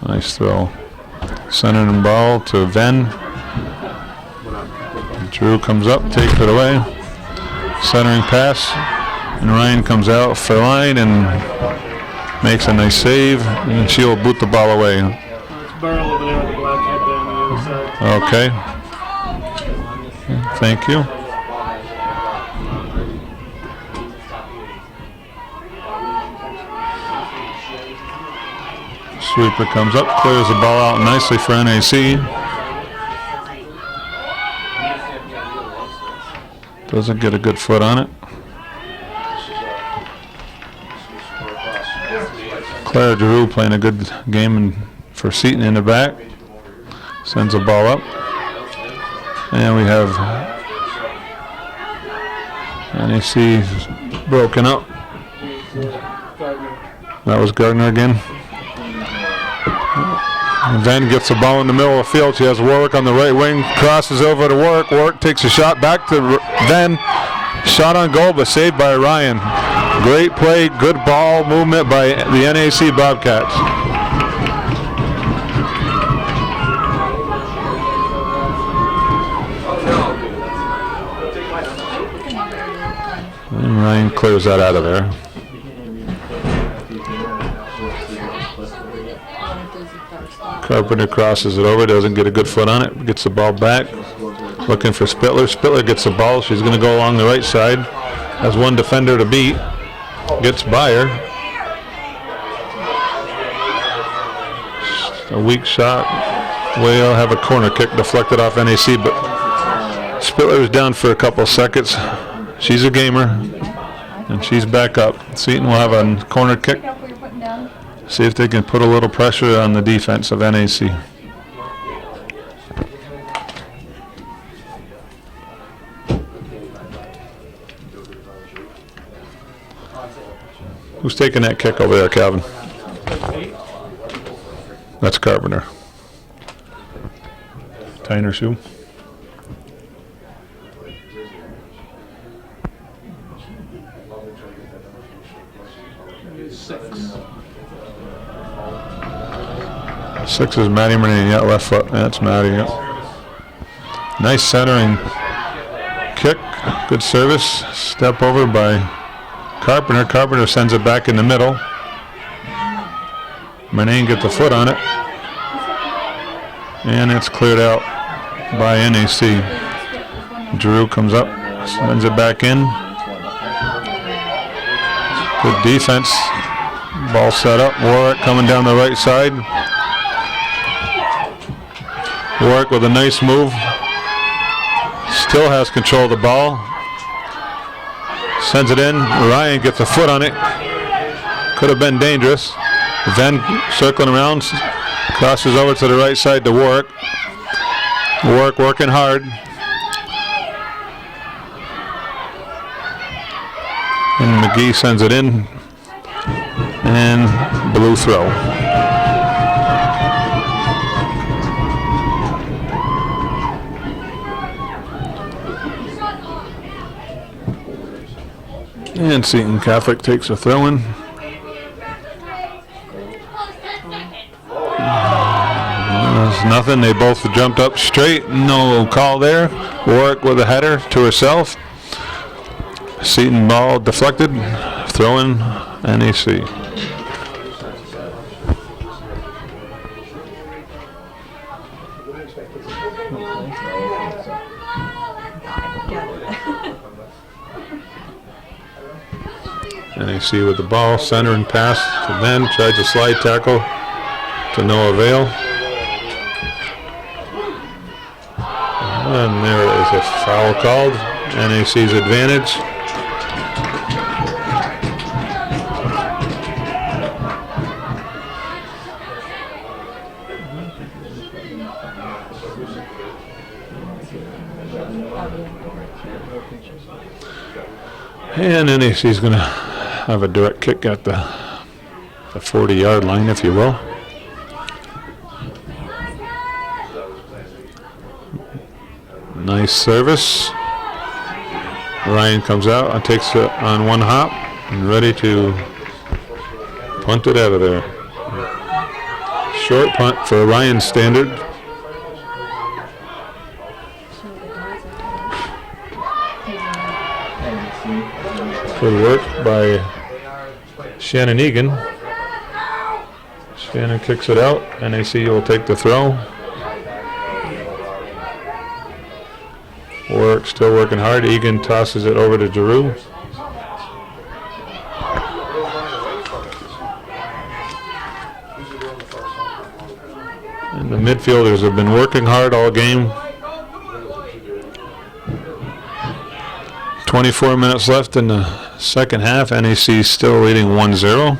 Nice throw. Sending the ball to Venn. Drew comes up, takes it away. Centering pass. And Ryan comes out for line and makes a nice save. And she will boot the ball away. It's Burl over there with the black headband on the other side. Okay. Thank you. Sweeper comes up, clears the ball out nicely for NAC. Doesn't get a good foot on it. Claire Drew playing a good game for Seton in the back. Sends the ball up. And we have NAC broken up. That was Gardner again. Venn gets the ball in the middle of the field. She has Warwick on the right wing. Crosses over to Warwick. Warwick takes a shot back to Venn. Shot on goal, but saved by Ryan. Great play, good ball movement by the NAC Bobcats. And Ryan clears that out of there. Carpenter crosses it over, doesn't get a good foot on it, gets the ball back. Looking for Spittler. Spittler gets the ball. She's going to go along the right side. Has one defender to beat. Gets by her. A weak shot. We'll have a corner kick deflected off NAC, but Spittler is down for a couple seconds. She's a gamer, and she's back up. Seton will have a corner kick. See if they can put a little pressure on the defense of NAC. Who's taking that kick over there, Calvin? That's Carpenter. Tying her shoe. Six is Maddie Marini, yeah, left foot. That's Maddie, yeah. Nice centering kick. Good service. Step over by Carpenter. Carpenter sends it back in the middle. Marini gets the foot on it. And it's cleared out by NAC. Drew comes up, sends it back in. Good defense. Ball set up. Warwick coming down the right side. Warwick with a nice move. Still has control of the ball. Sends it in. Ryan gets a foot on it. Could have been dangerous. Venn circling around. Crosses over to the right side to Warwick. Warwick working hard. And McGee sends it in. And blue throw. And Seton Catholic takes a throw-in. There's nothing. They both jumped up straight. No call there. Warwick with a header to herself. Seton ball deflected. Throw-in NAC. NAC with the ball, center and pass to Ben, tries a slide tackle to no avail. And there is a foul called, NAC's advantage. And NAC's going to have a direct kick at the 40-yard line, if you will. Nice service. Ryan comes out and takes it on one hop and ready to punt it out of there. Short punt for Ryan standard. Good work by Shannon Egan. Shannon kicks it out. NAC will take the throw. Warwick still working hard. Egan tosses it over to Giroux. And the midfielders have been working hard all game. 24 minutes left in the second half. NAC still leading 1-0.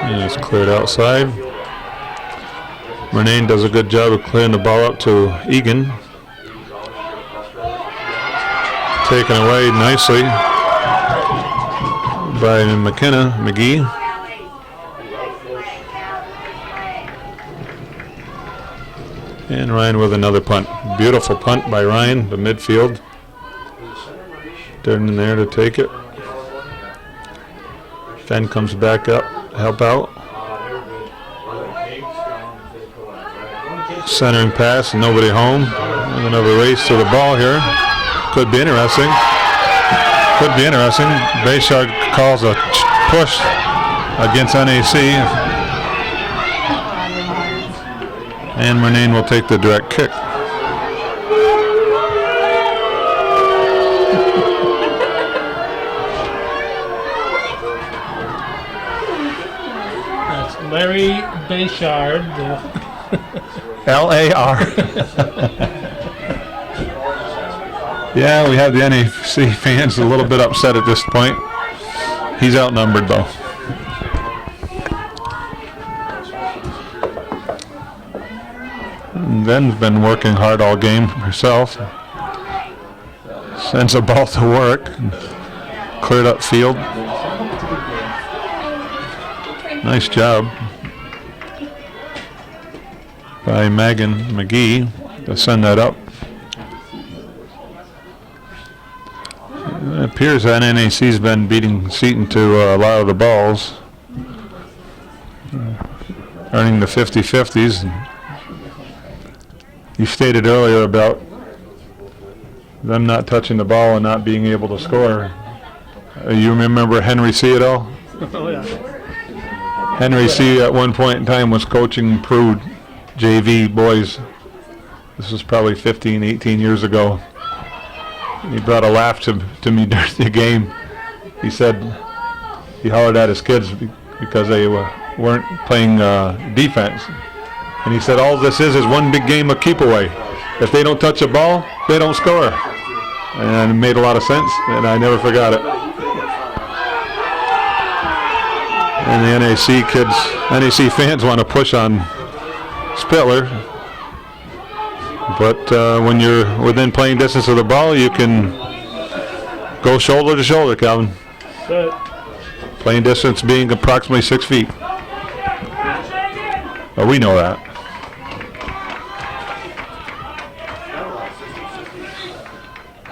And it's cleared outside. Renane does a good job of clearing the ball up to Egan. Taken away nicely by McGee. And Ryan with another punt. Beautiful punt by Ryan, the midfield. Turning in there to take it. Fenn comes back up, help out. Centering pass, nobody home. And another race to the ball here. Could be interesting. Could be interesting. Bayshard calls a push against NAC. And Renane will take the direct kick. That's Larry Bayshard. L-A-R. Yeah, we have the NAC fans a little bit upset at this point. He's outnumbered though. Ben's been working hard all game herself. Sends a ball to work. Cleared up field. Nice job by Megan McGee to send that up. It appears that NAC's been beating Seton to a lot of the balls. Earning the 50-50s. You stated earlier about them not touching the ball and not being able to score. You remember Henry C. at all? Oh, yeah. Henry C. at one point in time was coaching Prude JV boys. This was probably 15, 18 years ago. He brought a laugh to me during the game. He said he hollered at his kids because they weren't playing defense. And he said, all this is one big game of keep away. If they don't touch a ball, they don't score. And it made a lot of sense, and I never forgot it. And the NAC fans want to push on Spittler. But when you're within playing distance of the ball, you can go shoulder to shoulder, Calvin. Playing distance being approximately 6 feet. Well, we know that.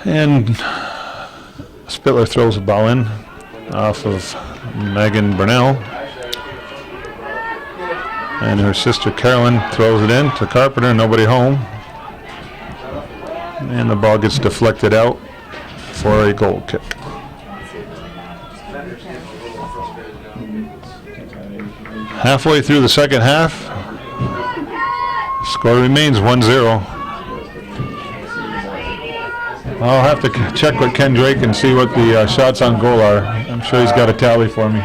And Spittler throws the ball in off of Megan Burnell. And her sister Carolyn throws it in to Carpenter, nobody home. And the ball gets deflected out for a goal kick. Halfway through the second half, score remains 1-0. I'll have to check with Ken Drake and see what the shots on goal are. I'm sure he's got a tally for me.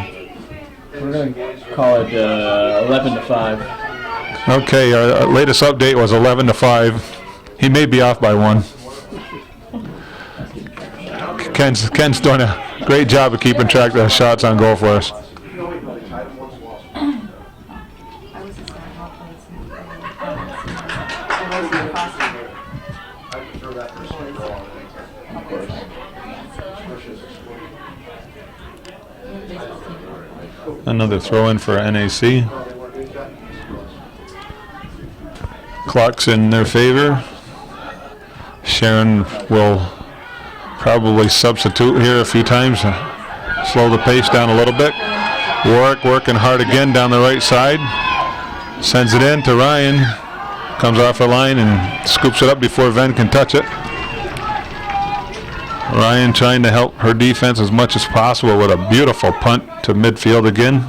We're going to call it 11-5. Okay, our latest update was 11-5. He may be off by one. Ken's doing a great job of keeping track of the shots on goal for us. Another throw in for NAC. Clock's in their favor. Sharon will probably substitute here a few times, slow the pace down a little bit. Warwick working hard again down the right side. Sends it in to Ryan. Comes off the line and scoops it up before Venn can touch it. Ryan trying to help her defense as much as possible with a beautiful punt to midfield again.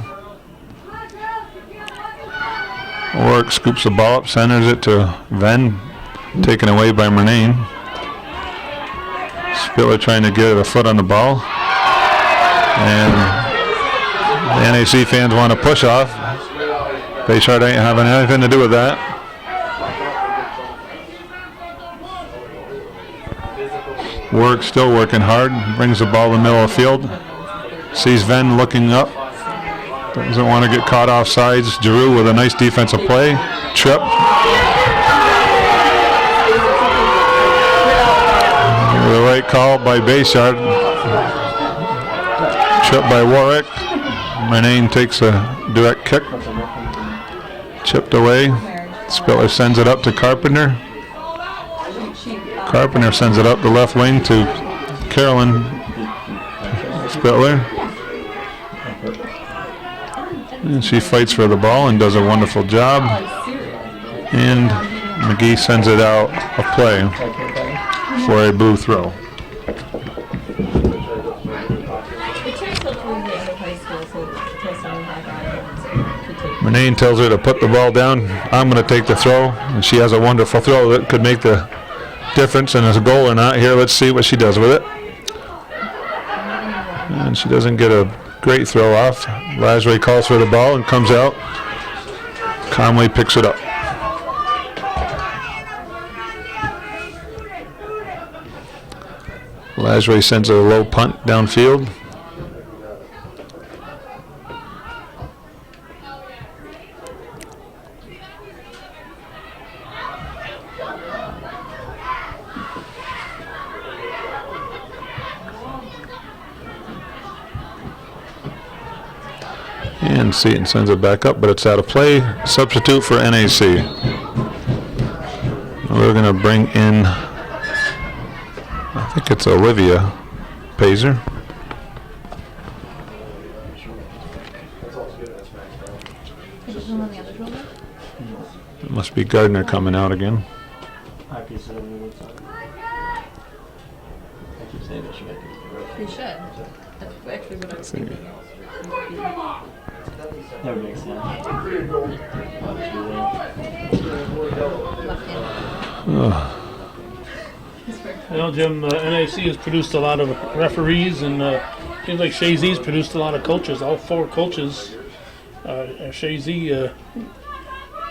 Warwick scoops the ball up, centers it to Venn, taken away by Murnane. Spittler trying to get a foot on the ball. And the NAC fans want to push off. Bayshard ain't having anything to do with that. Warwick still working hard, brings the ball in the middle of the field. Sees Venn looking up. Doesn't want to get caught off sides. Giroux with a nice defensive play. Trip. The right call by Bayshard. Trip by Warwick. Murnane takes a direct kick. Chipped away. Spittler sends it up to Carpenter. Carpenter sends it up the left wing to Carolyn Spittler. And she fights for the ball and does a wonderful job. And McGee sends it out of play for a blue throw. Murnane tells her to put the ball down. I'm going to take the throw. And she has a wonderful throw that could make the difference in a goal or not. Here, let's see what she does with it. And she doesn't get a great throw off. Lasray calls for the ball and comes out. Conway picks it up. Lasray sends a low punt downfield. And Seton sends it back up, but it's out of play. Substitute for NAC. We're going to bring in, I think it's Olivia Pazer. It must be Gardner coming out again. They should. That's actually what I was thinking. That makes sense. You know, Jim, NAC has produced a lot of referees, and seems like Shazy's produced a lot of coaches. All four coaches are Shazy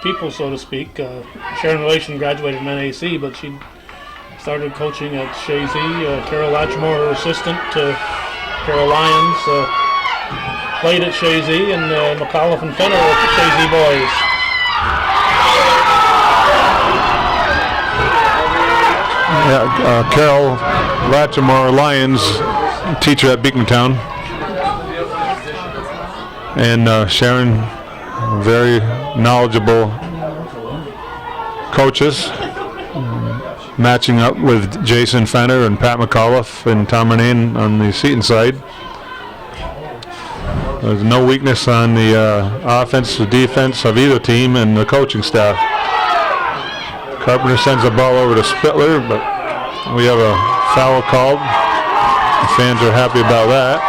people, so to speak. Sharon Relation graduated from NAC, but she started coaching at Shazy. Carol Latchmore, her assistant, Carol Lyons, played at Shazy, and McAuliffe and Fenner at the Shazy boys. Yeah, Carol Latchmore Lyons, teacher at Beacontown. And Sharon, very knowledgeable coaches. matching up with Jason Fenner and Pat McAuliffe and Tom Renane on the Seton side. There's no weakness on the offense or defense of either team and the coaching staff. Carpenter sends the ball over to Spittler, but we have a foul called. The fans are happy about that.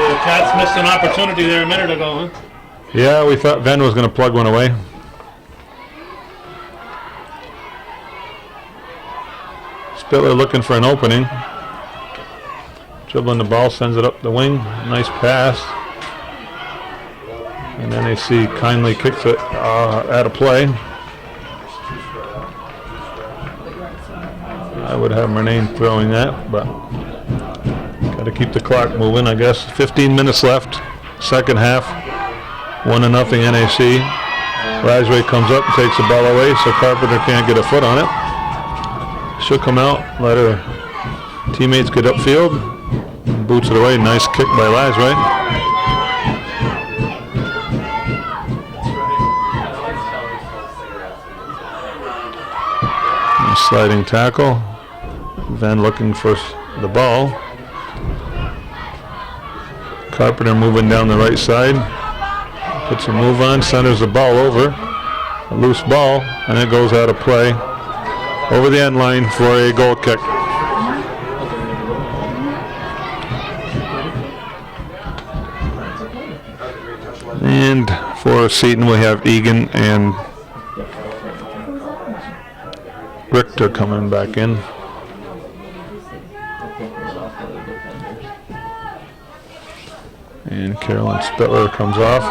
The Cats missed an opportunity there a minute ago, huh? Yeah, we thought Venn was going to plug one away. Spittler looking for an opening. Dribbling the ball, sends it up the wing. Nice pass. And NAC kindly kicks it out of play. I would have Renane throwing that, but got to keep the clock moving, I guess. 15 minutes left, second half. 1-0 NAC. Rizeway comes up and takes the ball away, so Carpenter can't get a foot on it. She'll come out, let her teammates get upfield. Boots it away. Nice kick by Rizeway. Sliding tackle. Van looking for the ball. Carpenter moving down the right side. Puts a move on, centers the ball over. A loose ball, and it goes out of play. Over the end line for a goal kick. And for Seton, we have Egan and Richter coming back in. And Carolyn Spittler comes off,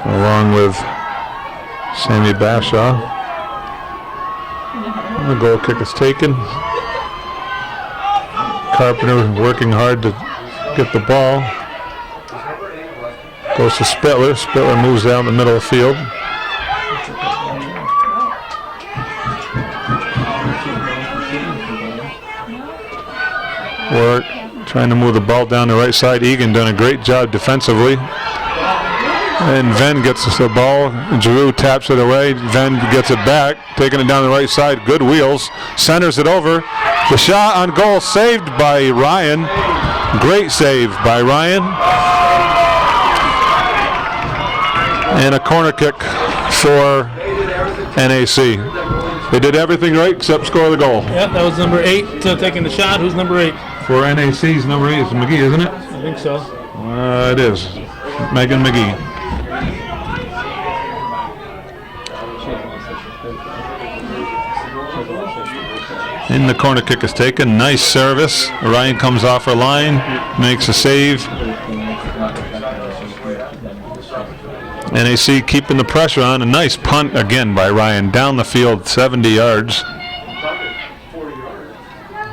along with Sammy Bashaw. And the goal kick is taken. Carpenter working hard to get the ball. Goes to Spittler. Spittler moves down the middle of the field. Work, trying to move the ball down the right side. Egan done a great job defensively. And Venn gets the ball. Giroux taps it away. Venn gets it back, taking it down the right side. Good wheels. Centers it over. The shot on goal saved by Ryan. Great save by Ryan. And a corner kick for NAC. They did everything right except score the goal. Yep, that was number 8 taking the shot. Who's number 8? For NAC's number 8 is McGee, isn't it? I think so. It is. Megan McGee. And the corner kick is taken. Nice service. Ryan comes off her line, makes a save. NAC keeping the pressure on. A nice punt again by Ryan down the field, 70 yards.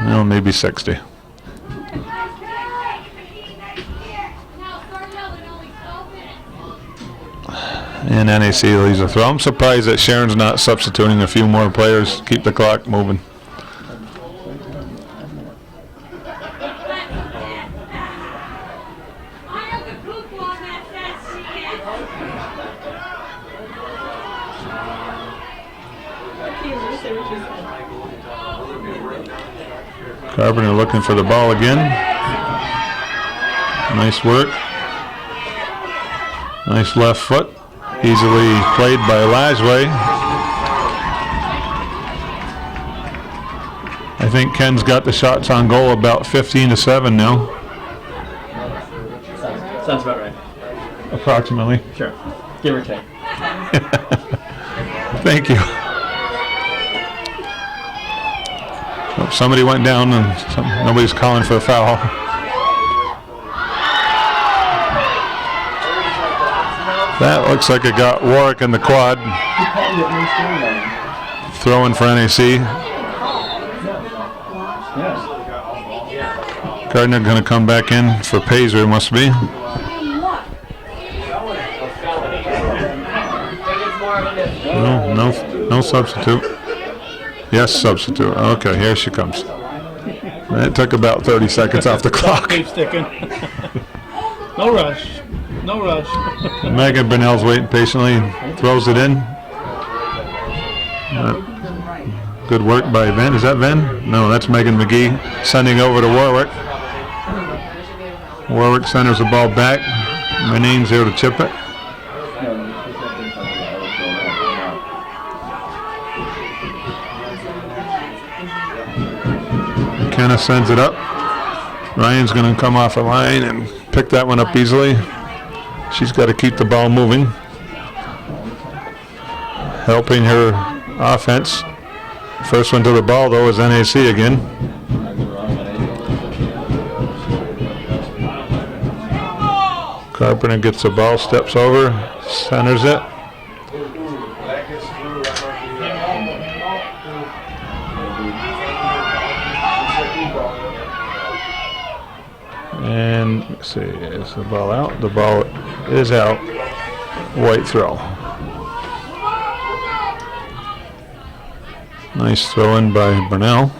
Well, maybe 60. And NAC leaves a throw. I'm surprised that Sharon's not substituting a few more players. Keep the clock moving. Carpenter looking for the ball again. Nice work. Nice left foot. Easily played by Lasway. I think Ken's got the shots on goal about 15-7 now. Sounds about right. Approximately. Sure. Give or take. Thank you. Oh, somebody went down and nobody's calling for a foul. That looks like it got Warwick in the quad. Throwing for NAC. Gardner going to come back in for Pazer, must be. No substitute. Yes, substitute. Okay, here she comes. That took about 30 seconds off the clock. Keep sticking. No rush. No rush. Megan Burnell's waiting patiently. Throws it in. Good work by Venn. Is that Venn? No, that's Megan McGee sending over to Warwick. Warwick centers the ball back. Renane's there to chip it. McKenna sends it up. Ryan's going to come off a line and pick that one up easily. She's got to keep the ball moving. Helping her offense. First one to the ball, though, is NAC again. Carpenter gets the ball, steps over, centers it. And let's see, is the ball out? The ball is out. White throw. Nice throw in by Burnell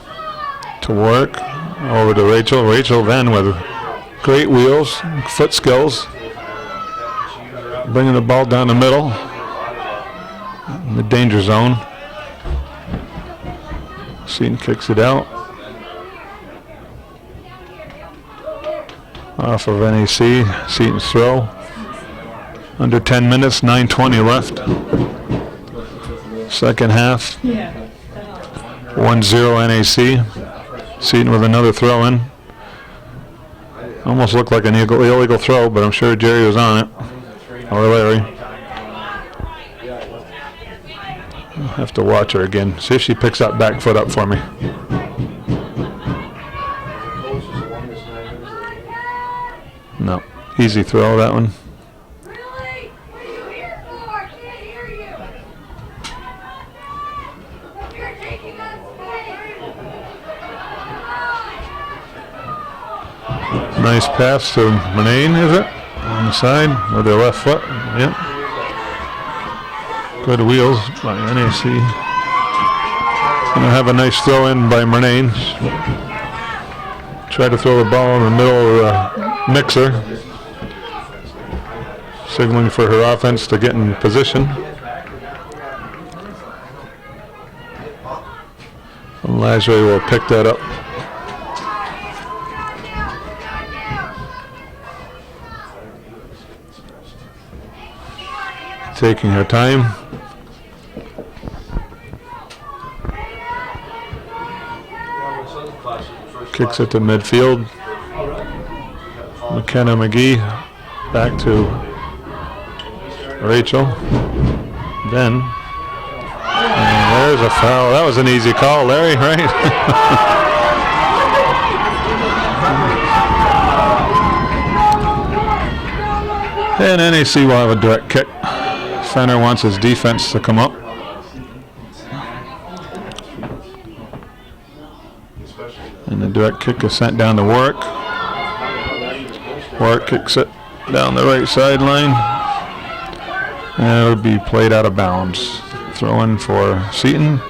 to work over to Rachel. Rachel then with great wheels, foot skills, bringing the ball down the middle in the danger zone. Seton kicks it out off of NAC. Seton's throw. Under 10 minutes, 9:20 left. Second half. 1-0 NAC. Seton with another throw in. Almost looked like an illegal throw, but I'm sure Jerry was on it. Or Larry. I'll have to watch her again. See if she picks that back foot up for me. No. Easy throw, that one. Nice pass to Renane, is it? On the side with their left foot. Yep. Good wheels by NAC. Gonna have a nice throw in by Renane. Try to throw the ball in the middle of the mixer. Signaling for her offense to get in position. Lazare will pick that up. Taking her time. Kicks it to midfield. McKenna McGee back to Rachel. Then, and there's a foul. That was an easy call, Larry, right? And NAC will have a direct kick. Center wants his defense to come up. And the direct kick is sent down to Warwick. Warwick kicks it down the right sideline. And it'll be played out of bounds. Throw in for Seton.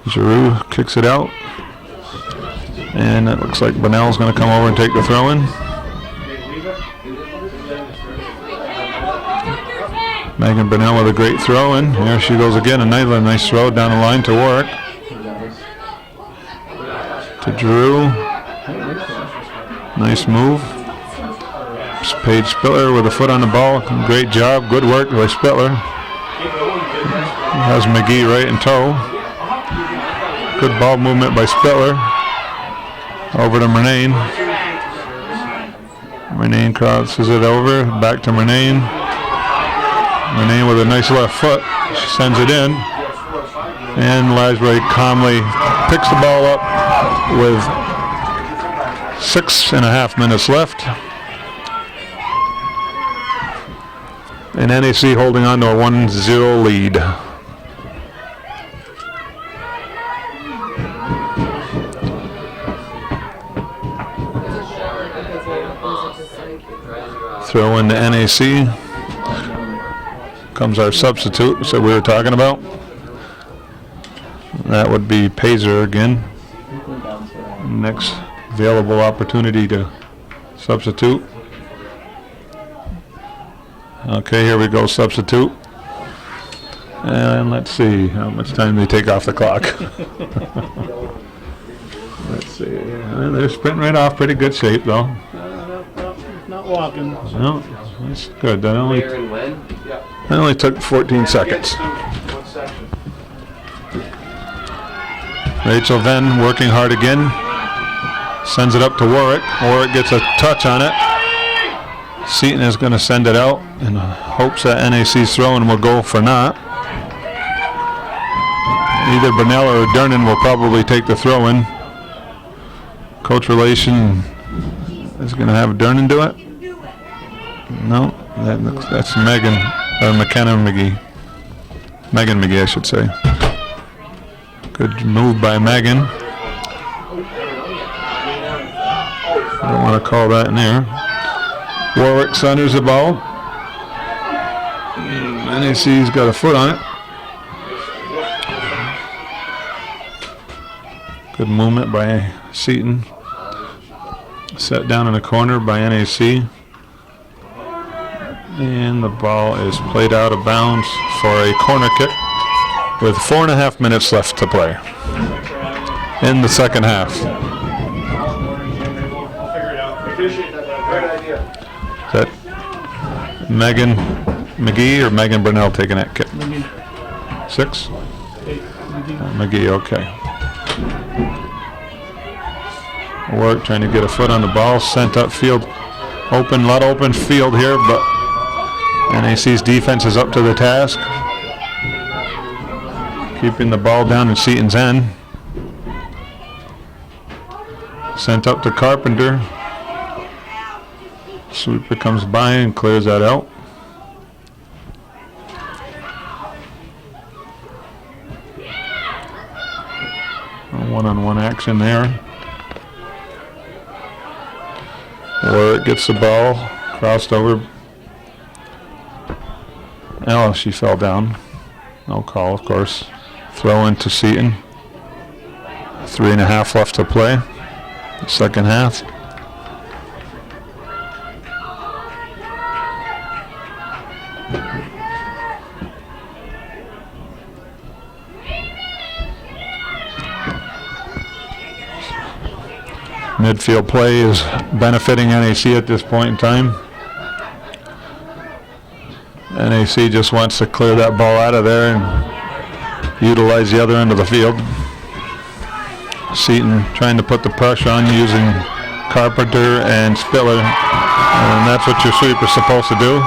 Giroux kicks it out. And it looks like Bonnell's going to come over and take the throw in. Megan Burnell with a great throw in. Here she goes again. Another nice throw down the line to Warwick. To Drew. Nice move. Paige Spiller with a foot on the ball. Great job. Good work by Spiller. Has McGee right in tow. Good ball movement by Spiller. Over to Renane. Renane crosses it over. Back to Renane. Renane with a nice left foot. She sends it in. And Lasbury calmly picks the ball up with 6.5 minutes left. And NAC holding on to a 1-0 lead. Throw into NAC. Comes our substitute that we were talking about. That would be Pazer again. Next available opportunity to substitute. Okay, here we go, substitute. And let's see how much time they take off the clock. Let's see. They're sprinting right off. Pretty good shape, though. Not walking. No, that's good. That Yeah. only took 14 seconds. One section. Rachel Venn working hard again. Sends it up to Warwick. Warwick gets a touch on it. Seton is going to send it out in hopes that NAC's throwing will go for naught. Either Burnell or Dernan will probably take the throw in. Coach Relation is going to have Dernan do it. No, that's Megan, or McKenna McGee. Megan McGee, I should say. Good move by Megan. Don't want to call that in there. Warwick centers the ball. NAC's got a foot on it. Good movement by Seton. Set down in the corner by NAC. And the ball is played out of bounds for a corner kick with 4.5 minutes left to play in the second half. Appreciate that. Great idea. Is that Megan McGee or Megan Burnell taking that kick? 6? McGee, okay. Work trying to get a foot on the ball, sent up field, open, lot open field here, but NAC's defense is up to the task. Keeping the ball down in Seton's end. Sent up to Carpenter. Sweeper comes by and clears that out. One-on-one action there. Warwick gets the ball, crossed over. Oh, she fell down. No call, of course. Throw into Seton. 3.5 left to play. Second half. Midfield play is benefiting NAC at this point in time. NAC just wants to clear that ball out of there and utilize the other end of the field. Seton trying to put the pressure on using Carpenter and Spiller, and that's what your sweeper's supposed to do.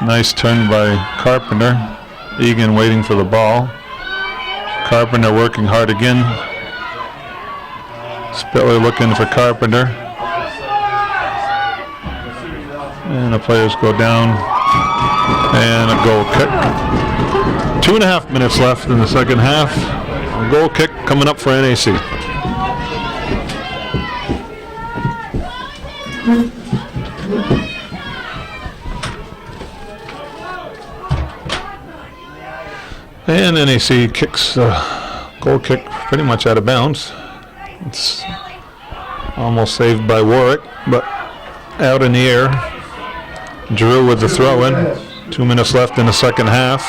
Nice turn by Carpenter. Egan waiting for the ball. Carpenter working hard again. Spiller looking for Carpenter. And the players go down. And a goal kick. 2.5 minutes left in the second half. A goal kick coming up for NAC. And NAC kicks the goal kick pretty much out of bounds. It's almost saved by Warwick, but out in the air. Drew with the throw-in. 2 minutes left in the second half.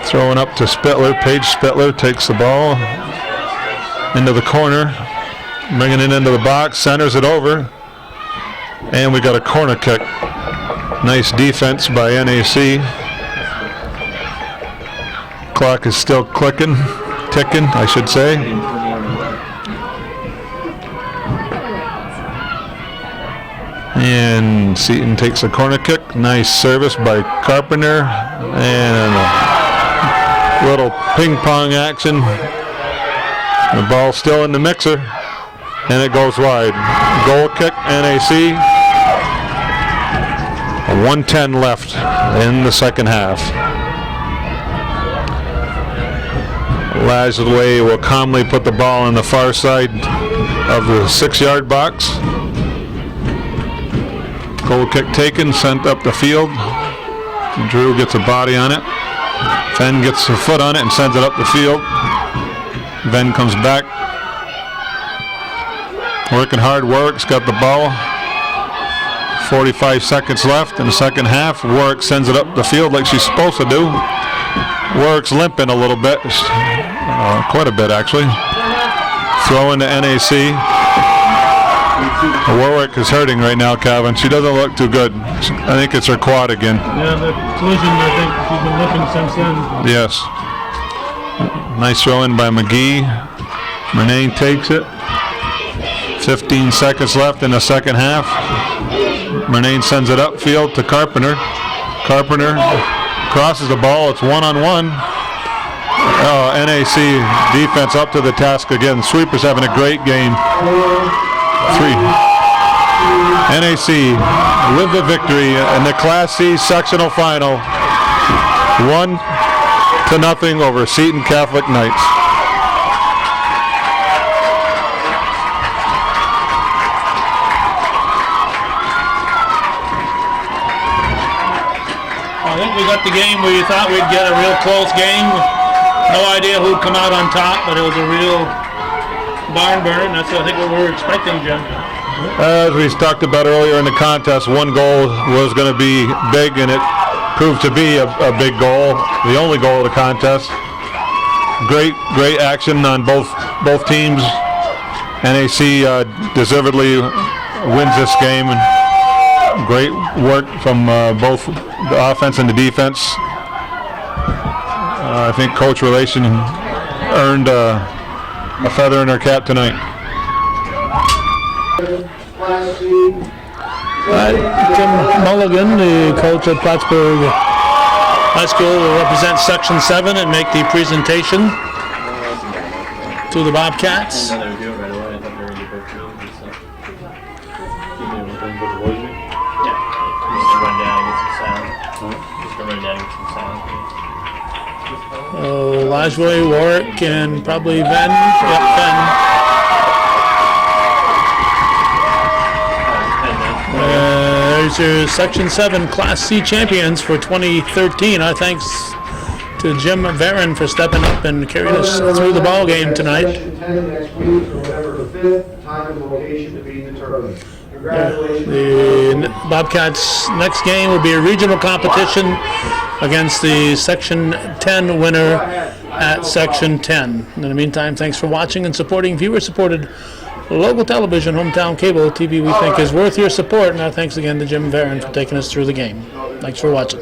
Throwing up to Spitler. Paige Spitler takes the ball into the corner, bringing it into the box, centers it over, and we got a corner kick. Nice defense by NAC. Clock is still ticking, I should say. And Seton takes a corner kick. Nice service by Carpenter. And a little ping pong action. The ball's still in the mixer. And it goes wide. Goal kick, NAC. 1:10 left in the second half. Lasley will calmly put the ball on the far side of the 6-yard box. Goal kick taken, sent up the field. Drew gets a body on it. Venn gets a foot on it and sends it up the field. Venn comes back. Working hard, Warwick's got the ball. 45 seconds left in the second half. Warwick sends it up the field like she's supposed to do. Warwick's limping a little bit, quite a bit actually. Throw into NAC. Warwick is hurting right now, Calvin. She doesn't look too good. I think it's her quad again. Yeah, the collision, I think she's been limping since then. Yes. Nice throw in by McGee. Renee takes it. 15 seconds left in the second half. Renee sends it upfield to Carpenter. Carpenter crosses the ball. It's one-on-one. Oh, NAC defense up to the task again. Sweeper's having a great game. 3. NAC with the victory in the Class C sectional final. 1-0 over Seton Catholic Knights. I think we got the game where you thought we'd get a real close game. No idea who'd come out on top, but it was a real barn burner, and that's I think what we were expecting, Jim. As we talked about earlier in the contest, one goal was going to be big, and it proved to be a big goal, the only goal of the contest. Great action on both teams. NAC deservedly wins this game, and great work from both the offense and the defense. I think Coach Relation earned a feather in her cap tonight. Jim Mulligan, the coach at Plattsburgh High School, will represent Section 7 and make the presentation to the Bobcats. I didn't know they would do it right away. I thought they were going to both teams and stuff. Yeah. Just to run down and get some sound. Just to run down and get some sound. Lajway, Warwick, and probably Venn. Yep, Venn. There's your Section 7 Class C champions for 2013. Our thanks to Jim Varon for stepping up and carrying us through the ball game tonight. Section 10 next week, November 5th, time and location to be determined. Congratulations. The Bobcats' next game will be a regional competition against the Section 10 winner at Section 10. In the meantime, thanks for watching and supporting viewer-supported local television, hometown cable TV we think is worth your support. And our thanks again to Jim Varon for taking us through the game. Thanks for watching.